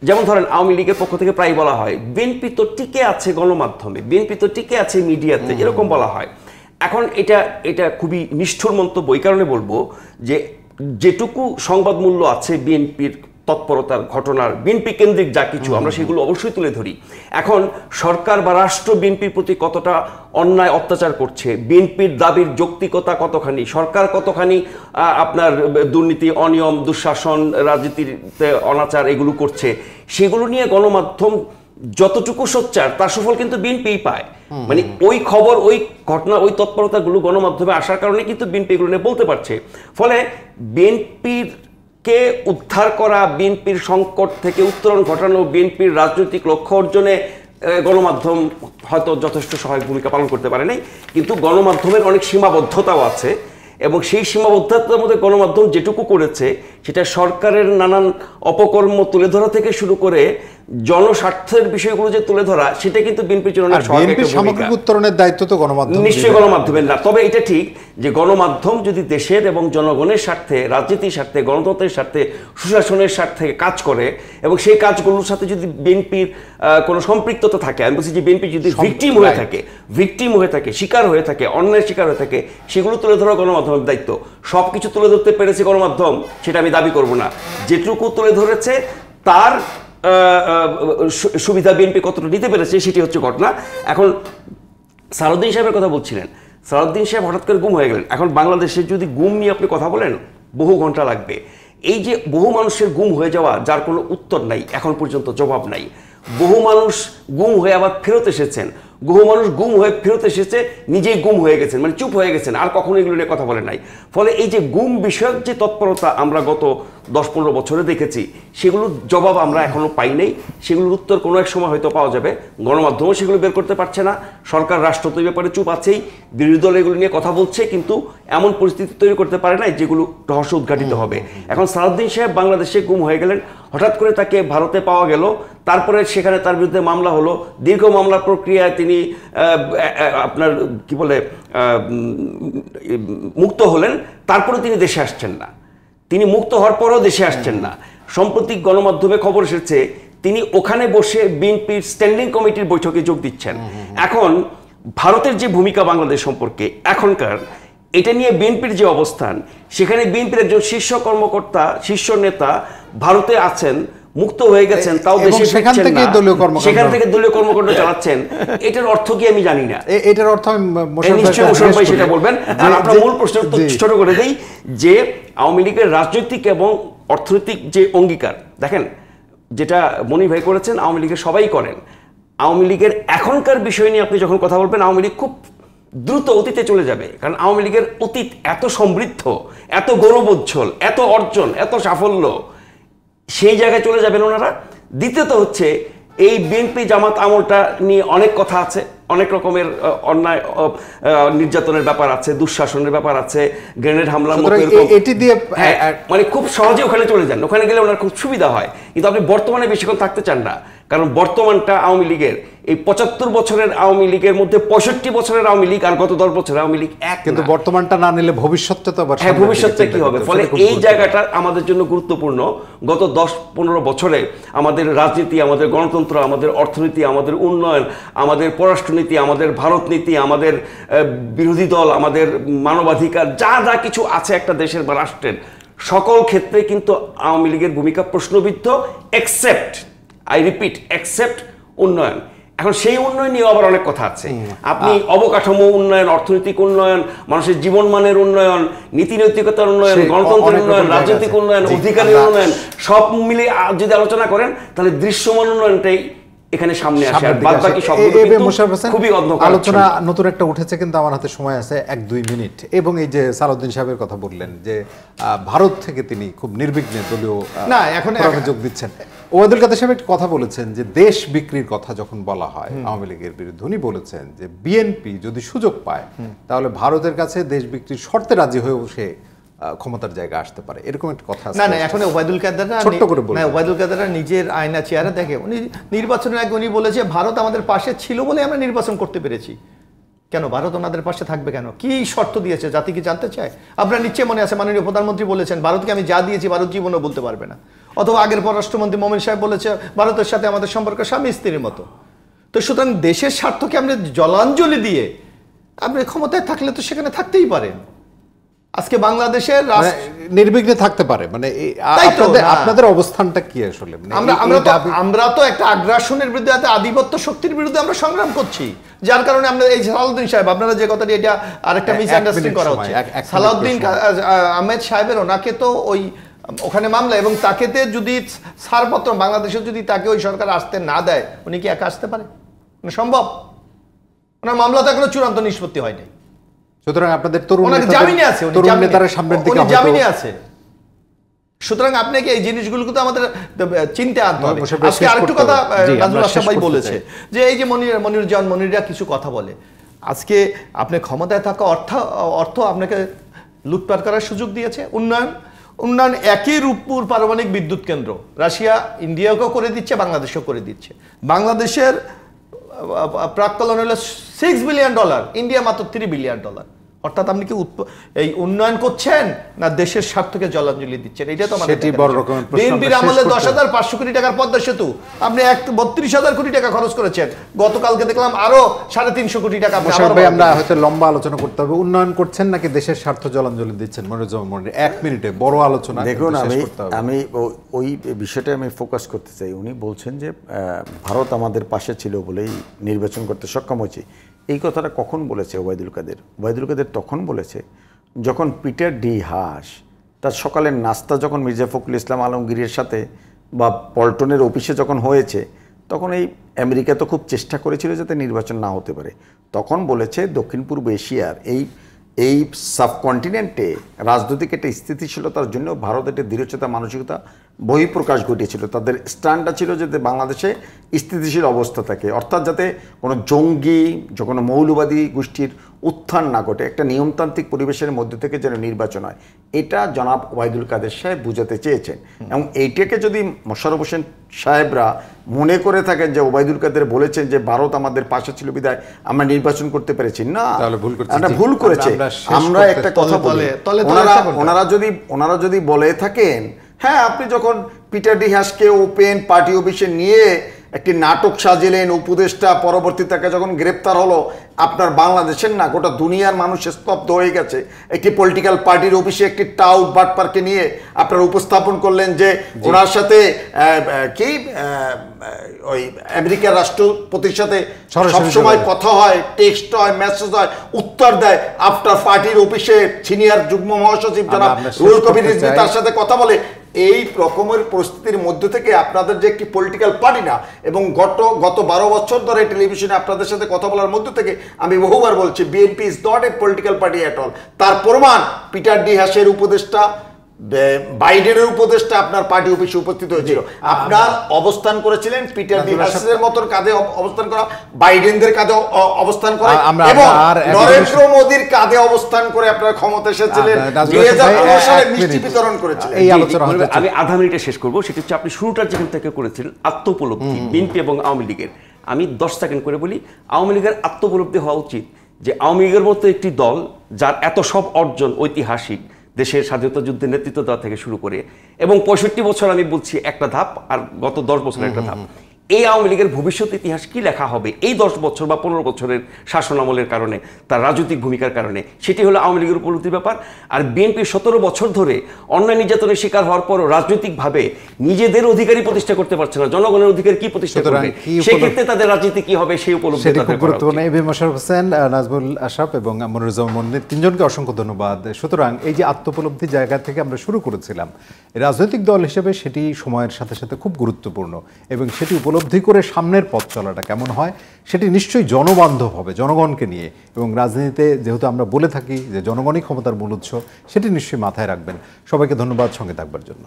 যেমন ধরেন আওয়ামী লীগের পক্ষ থেকে প্রায় বলা হয় বিএনপি তো টিকে আছে গণমাধ্যমে, বিএনপি তো টিকে আছে মিডিয়াতে, এরকম বলা হয়। এখন এটা খুবই নিষ্ঠুর মন্তব্য। এই কারণে বলবো যে যেটুকু সংবাদ মূল্য আছে বিএনপির তৎপরতার, ঘটনার, বিএনপি কেন্দ্রিক যা কিছু, আমরা সেগুলো অবশ্যই তুলে ধরি। এখন সরকার বা রাষ্ট্র বিএনপির প্রতি কতটা অন্যায় অত্যাচার করছে, বিএনপির দাবির যৌক্তিকতা কতখানি, সরকার কতখানি আপনার দুর্নীতি, অনিয়ম, দুঃশাসন, রাজনীতিতে অনাচার এগুলো করছে, সেগুলো নিয়ে গণমাধ্যম যতটুকু সোচ্চার, তার সুফল কিন্তু বিএনপি পায়। মানে ওই খবর, ওই ঘটনা, ওই তৎপরতাগুলো গণমাধ্যমে আসার কারণে কিন্তু বিএনপি এগুলো নিয়ে বলতে পারছে। ফলে বিএনপির কে উদ্ধার করা, বিএনপির সংকট থেকে উত্তরণ ঘটানো, বিএনপির রাজনৈতিক লক্ষ্য অর্জনে গণমাধ্যম হয়তো যথেষ্ট সহায়ক ভূমিকা পালন করতে পারে নাই, কিন্তু গণমাধ্যমের অনেক সীমাবদ্ধতাও আছে, এবং সেই সীমাবদ্ধতার মধ্যে গণমাধ্যম যেটুকু করেছে সেটা সরকারের নানান অপকর্ম তুলে ধরা থেকে শুরু করে জনস্বার্থের বিষয়গুলো যে তুলে ধরা, সেটা কিন্তু বিএনপির জন্য সামগ্রিক উত্তরণের দায়িত্ব তো গণমাধ্যম, নিশ্চয়ই গণমাধ্যমের না। তবে এটা ঠিক যে গণমাধ্যম যদি দেশের এবং জনগণের স্বার্থে, রাজনীতির স্বার্থে, গণতন্ত্রের স্বার্থে, সুশাসনের স্বার্থে কাজ করে, এবং সেই কাজগুলোর সাথে যদি বিএনপির কোনো সম্পৃক্ততা থাকে, আমি বলছি যে বিএনপি যদি ভিকটিম হয়ে থাকে, শিকার হয়ে থাকে, অন্যায়ের শিকার হয়ে থাকে, সেগুলো তুলে ধরা গণমাধ্যমের দায়িত্ব। সবকিছু তুলে ধরতে পেরেছে গণমাধ্যম সেটা আমি দাবি করব না, যেটুকু তুলে ধরেছে তার সুবিধা বিএনপি কতটা নিতে পেরেছে সেটি হচ্ছে ঘটনা। এখন সালাউদ্দিন সাহেবের কথা বলছিলেন, সালাউদ্দিন সাহেব হঠাৎ করে গুম হয়ে গেলেন। এখন বাংলাদেশে যদি গুম নিয়ে আপনি কথা বলেন, বহু ঘন্টা লাগবে। এই যে বহু মানুষের গুম হয়ে যাওয়া, যার কোনো উত্তর নাই, এখন পর্যন্ত জবাব নাই। বহু মানুষ গুম হয়ে আবার ফেরত এসেছেন, বহু মানুষ গুম হয়ে ফেরত এসেছে, নিজেই গুম হয়ে গেছেন, মানে চুপ হয়ে গেছেন, আর কখনো এগুলো নিয়ে কথা বলে নাই। ফলে এই যে গুম বিষয়ক যে তৎপরতা আমরা গত 10-15 বছরে দেখেছি, সেগুলোর জবাব আমরা এখনো পাই নাই। সেগুলোর উত্তর কোনো এক সময় হয়তো পাওয়া যাবে। গণমাধ্যমও সেগুলো বের করতে পারছে না, সরকার, রাষ্ট্র তো এই ব্যাপারে চুপ আছেই, বিরোধী দল এগুলো নিয়ে কথা বলছে, কিন্তু এমন পরিস্থিতি তৈরি করতে পারে নাই যেগুলো রহস্য উদ্ঘাটিত হবে। এখন সালাউদ্দিন সাহেব বাংলাদেশে গুম হয়ে গেলেন, হঠাৎ করে তাকে ভারতে পাওয়া গেল, তারপরে সেখানে তার বিরুদ্ধে মামলা হলো, দীর্ঘ মামলা প্রক্রিয়ায় তিনি আপনার কি বলে মুক্ত হলেন, তারপরে তিনি দেশে আসছেন না। তিনি মুক্ত হওয়ার পরেও দেশে আসছেন না। সম্প্রতি গণমাধ্যমে খবর এসেছে তিনি ওখানে বসে বিএনপির স্ট্যান্ডিং কমিটির বৈঠকে যোগ দিচ্ছেন। এখন ভারতের যে ভূমিকা বাংলাদেশ সম্পর্কে এখনকার, এটা নিয়ে বিএনপির যে অবস্থান, সেখানে বিএনপির একজন শীর্ষ কর্মকর্তা, শীর্ষ নেতা ভারতে আছেন, মুক্ত হয়ে গেছেন, তাও দেশে সেখান থেকে দলীয় কর্মকাণ্ড চালাচ্ছেন। এটার অর্থ কি আমি জানি না। এটার অর্থ নিশ্চয়ই মোশাররফ ভাই সেটা বলবেন। আর আপনার মূল প্রশ্ন ছোট করে দেই যে আওয়ামী লীগের রাজনৈতিক এবং অর্থনৈতিক যে অঙ্গীকার, দেখেন যেটা মনির ভাই করেছেন, আওয়ামী লীগের সবাই করেন। আওয়ামী লীগের এখনকার বিষয় নিয়ে আপনি যখন কথা বলবেন, আওয়ামী লীগ খুব দ্রুত অতীতে চলে যাবে, কারণ আওয়ামী লীগের অতীত এত সমৃদ্ধ, এত গৌরবোজ্জ্বল, এত অর্জন, এত সাফল্য, সেই জায়গায় চলে যাবেন ওনারা। দ্বিতীয়ত হচ্ছে এই বিএনপি জামাত আমলটা নিয়ে অনেক কথা আছে, অনেক রকমের অন্যায় নির্যাতনের ব্যাপার আছে, দুঃশাসনের ব্যাপার আছে, গ্রেনেড হামলার মতো এটি দিয়ে মানে খুব সহজে ওখানে চলে যান, ওখানে গেলে ওনার খুব সুবিধা হয়। কিন্তু আপনি বর্তমানে বেশিক্ষণ থাকতে চান না, কারণ বর্তমানটা আওয়ামী লীগের এই 75 বছরের আওয়ামী লীগের মধ্যে 65 বছরের আওয়ামী লীগ আর গত 10 বছরের আওয়ামী লীগ এক। কিন্তু বর্তমানটা না নিলে ভবিষ্যৎটা তো আবার ভবিষ্যৎটা কি হবে? ফলে এই জায়গাটা আমাদের জন্য গুরুত্বপূর্ণ। গত 10-15 বছরে আমাদের রাজনীতি, আমাদের গণতন্ত্র, আমাদের অর্থনীতি, আমাদের উন্নয়ন, আমাদের পররাষ্ট্রনীতি, আমাদের ভারত নীতি, আমাদের বিরোধী দল, আমাদের মানবাধিকার, যা যা কিছু আছে একটা দেশের বা রাষ্ট্রের, সকল ক্ষেত্রে কিন্তু আওয়ামী লীগের ভূমিকা প্রশ্নবিদ্ধ, এক্সেপ্ট, আই রিপিট, এক্সেপ্ট উন্নয়ন। এখন সেই উন্নয়ন নিয়ে আবার অনেক কথা আছে। আপনি অবকাঠামো উন্নয়ন, অর্থনৈতিক উন্নয়ন, মানুষের জীবনমানের উন্নয়ন, নীতি নৈতিকতার উন্নয়ন, গণতন্ত্রের উন্নয়ন, রাজনৈতিক উন্নয়ন, অধিকারের উন্নয়ন, সব মিলে যদি আলোচনা করেন তাহলে দৃশ্যমান উন্নয়নটাই এখানে সামনে আসে। আর বাদবাকি সবগুলো কিন্তু খুবই অন্ধকার। আলোচনা নতুন একটা উঠেছে, কিন্তু আমার হাতে সময় আছে 1-2 মিনিট। এবং এই যে সালাউদ্দিন সাহেবের কথা বললেন যে ভারত থেকে তিনি খুব নির্বিঘ্নে দলীয় যোগ দিচ্ছেন। ওবায়দুল কাদের সাহেব একটা কথা বলেছেন যে দেশ বিক্রির কথা যখন বলা হয় আওয়ামী লীগের বিরুদ্ধে, উনি বলেছেন যে বিএনপি যদি সুযোগ পায় তাহলে ভারতের কাছে দেশ বিক্রির শর্তে রাজি হয়েও সে ক্ষমতার জায়গা আসতে পারে, এরকম একটা কথা আছে। না এখন ওবায়দুল কাদেররা ছোট্ট করে বলেন, ওবায়দুল কাদেররা নিজের আয়না চেহারা দেখে। উনি নির্বাচনের আগে উনি বলেছে ভারত আমাদের পাশে ছিল বলে আমরা নির্বাচন করতে পেরেছি। কেন ভারত ওনাদের পাশে থাকবে কেন? কি শর্ত দিয়েছে জাতি কি জানতে চায়? আপনার নিশ্চয়ই মনে আছে মাননীয় প্রধানমন্ত্রী বলেছেন ভারতকে আমি যা দিয়েছি ভারত জীবনও বলতে পারবে না। অথবা আগের পররাষ্ট্রমন্ত্রী মোমেন সাহেব বলেছে ভারতের সাথে আমাদের সম্পর্ক স্বামী স্ত্রীর মতো। তো সুতরাং দেশের স্বার্থকে আপনি জলাঞ্জলি দিয়ে আপনি ক্ষমতায় থাকলে তো সেখানে থাকতেই পারেন। আজকে বাংলাদেশের নির্বিঘ্নে থাকতে পারে, মানে আপনাদের অবস্থানটা কি আসলে? আমরা তো একটা আগ্রাসনের বিরুদ্ধে, আধিপত্য শক্তির বিরুদ্ধে আমরা সংগ্রাম করছি, যার কারণে আমরা এই সালাউদ্দিন সাহেব, আপনারা যে কথাটি, এটা আরেকটা মিসআন্ডারস্ট্যান্ডিং করা হচ্ছে। সালাউদ্দিন আহমেদ সাহেবের ওনাকে তো ওই ওখানে মামলা, এবং তাকেতে যদি ছাড়পত্র বাংলাদেশে যদি তাকে ওই সরকার আসতে না দেয়, উনি কি একা আসতে পারে? সম্ভব? ওনার মামলা তো এখনো চূড়ান্ত নিষ্পত্তি হয়নি। সুতরাং আপনাদের তরুণ নেতারা সামনের দিকে জামিনে আছে। সুতরাং আপনাকে এই জিনিসগুলো তো আমাদের চিন্তা আনতে হবে। আজকে আরেকটু কথা রাজুল আশরাফ ভাই বলেছে যে এই যে মনিরুজ্জামান মনিররা কিছু কথা বলে, আজকে আপনি ক্ষমতায় থাকা অর্থ আপনাকে লুটপাট করার সুযোগ দিয়েছে। উন্নয়ন একই রূপপুর পারমাণবিক বিদ্যুৎ কেন্দ্র রাশিয়া ইন্ডিয়াকেও করে দিচ্ছে, বাংলাদেশও করে দিচ্ছে। বাংলাদেশের প্রাক্কলন হলো $6 বিলিয়ন, ইন্ডিয়া মাত্র $3 বিলিয়ন। অর্থাৎ আপনি কি এই উন্নয়ন করছেন না দেশের স্বার্থকে জলাঞ্জলি দিচ্ছেন? এটা তো বিএনপির আমলে 10,500 কোটি টাকার পদ্মা সেতু আপনি 32,000 কোটি টাকা খরচ করেছেন। গতকালকে দেখলাম আরো 350 কোটি টাকা। আমরা হয়তো লম্বা আলোচনা করতে হবে। উন্নয়ন করছেন নাকি দেশের স্বার্থ জলাঞ্জলি দিচ্ছেন? মনিরুজ্জামান মনির 1 মিনিটে বড় আলোচনা। দেখুন, আমি ওই বিষয়টা আমি ফোকাস করতে চাই। উনি বলছেন যে ভারত আমাদের পাশে ছিল বলেই নির্বাচন করতে সক্ষম হয়েছে। এই কথাটা কখন বলেছে ওবায়দুল কাদের? ওবায়দুল কাদের তখন বলেছে যখন পিটার ডি হাস তার সকালের নাস্তা যখন মির্জা ফখরুল ইসলাম আলমগীরের সাথে বা পল্টনের অফিসে যখন হয়েছে, তখন এই আমেরিকা তো খুব চেষ্টা করেছিল যাতে নির্বাচন না হতে পারে। তখন বলেছে দক্ষিণ পূর্ব এশিয়ার এই সাবকন্টিনেন্টে রাজনৈতিক একটা স্থিতিশীলতার জন্য ভারত একটা দৃঢ়চেতা মানসিকতা বহিঃপ্রকাশ ঘটিয়েছিল। তাদের স্ট্যান্ডটা ছিল যাতে বাংলাদেশে স্থিতিশীল অবস্থা থাকে, অর্থাৎ যাতে কোনো জঙ্গি, কোনো মৌলবাদী গোষ্ঠীর উত্থান না ঘটে, একটা নিয়মতান্ত্রিক পরিবেশের মধ্যে থেকে যেন নির্বাচন হয়। এটা জনাব ওবায়দুল কাদের সাহেব বুঝাতে চেয়েছেন। এবং এইটাকে যদি মোশাররফ হোসেন সাহেবরা মনে করে থাকেন যে ওবায়দুল কাদের বলেছেন যে ভারত আমাদের পাশে ছিল বিধায় আমরা নির্বাচন করতে পেরেছি, না, ভুল করেছে। আমরা একটা কথা বলি, ওনারা যদি বলে থাকেন, হ্যাঁ, আপনি যখন পিটার ডি হাসকে ওপেন পার্টি অফিসে নিয়ে একটি নাটক সাজিলেন, উপদেষ্টা পরবর্তীতে তাকে যখন গ্রেপ্তার হলো, আপনার বাংলাদেশের না গোটা দুনিয়ার মানুষ স্তব্ধ হয়ে গেছে। একটি পলিটিক্যাল পার্টির অফিসে একটি টাউট বাটপারকে নিয়ে আপনারা উপস্থাপন করলেন যে ওনার সাথে কি ওই আমেরিকার রাষ্ট্রপতির সাথে সবসময় কথা হয়, টেক্সট হয়, মেসেজ হয়, উত্তর দেয়। আফটার পার্টির অফিসে সিনিয়র যুগ্ম মহাসচিব জনাব রুহুল কবির রিজভী তার সাথে কথা বলে। এই রকমের পরিস্থিতির মধ্যে থেকে আপনাদের যে একটি পলিটিক্যাল পার্টি না, এবং গত 12 বছর ধরে টেলিভিশনে আপনাদের সাথে কথা বলার মধ্যে থেকে আমি বহুবার বলছি BNP is not a political party at all. তার প্রমাণ পিটার ডি হাসের উপদেষ্টা বাইডেনের উপদেষ্টা আপনার পার্টি অফিসে উপস্থিত হয়েছিল, আপনার অবস্থান করেছিলেন পিটার ডি হাসের মতন কাঁধে অবস্থান করা, বাইডেনদের কাঁধে অবস্থান করা এবং নরেন্দ্র মোদীর কাঁধে অবস্থান করে আপনার ক্ষমতা এসেছিলেন, 2015 সালে মিষ্টি বিতরণ করেছিলেন। এই আলোচনা আমি আধা মিনিটে শেষ করবো। সেটা হচ্ছে আপনি শুরুটা যেখান থেকে করেছিলেন আত্মোপলব্ধি বিএনপি এবং আওয়ামী লীগের, আমি 10 সেকেন্ড করে বলি। আওয়ামী লীগের আত্মোপলব্ধি হওয়া উচিত যে আওয়ামী লীগের মতো একটি দল যার এত সব অর্জন ঐতিহাসিক, দেশের স্বাধীনতা যুদ্ধে নেতৃত্ব দেওয়া থেকে শুরু করে, এবং 65 বছর আমি বলছি একটা ধাপ, আর গত 10 বছর একটা ধাপ, এই আওয়ামী লীগের ভবিষ্যৎ ইতিহাস কি লেখা হবে এই 10 বছর বা 15 বছরের শাসন আমলের কারণে, তার রাজনৈতিক ভূমিকার কারণে, সেটি হলো আওয়ামী লীগের উপলব্ধির ব্যাপার। আর বিএনপি 17 বছর ধরে অন্যায় নির্যাতনের শিকার হওয়ার পরও রাজনৈতিকভাবে নিজেদের অধিকারই প্রতিষ্ঠা করতে পারছে না, জনগণের অধিকার কি প্রতিষ্ঠা করবে, সেক্ষেত্রে তাদের রাজনীতি কি হবে সেই উপলব্ধি সেটি তাদের খুব গুরুত্বপূর্ণ। এ বি মোশাররফ হোসেন, নাজমুল আশরাফ এবং মনিরুজ্জামান মনির, তিনজনকে অসংখ্য ধন্যবাদ। সুতরাং এই যে আত্মোপলব্ধি জায়গা থেকে আমরা শুরু করেছিলাম, রাজনৈতিক দল হিসেবে সেটি সময়ের সাথে সাথে খুব গুরুত্বপূর্ণ, এবং সেটি উপলব্ধি করে সামনের পথ চলাটা কেমন হয় সেটি নিশ্চয়ই জনবান্ধব হবে, জনগণকে নিয়ে। এবং রাজনীতিতে যেহেতু আমরা বলে থাকি যে জনগণই ক্ষমতার মূল উৎস, সেটি নিশ্চয়ই মাথায় রাখবেন। সবাইকে ধন্যবাদ সঙ্গে থাকবার জন্য।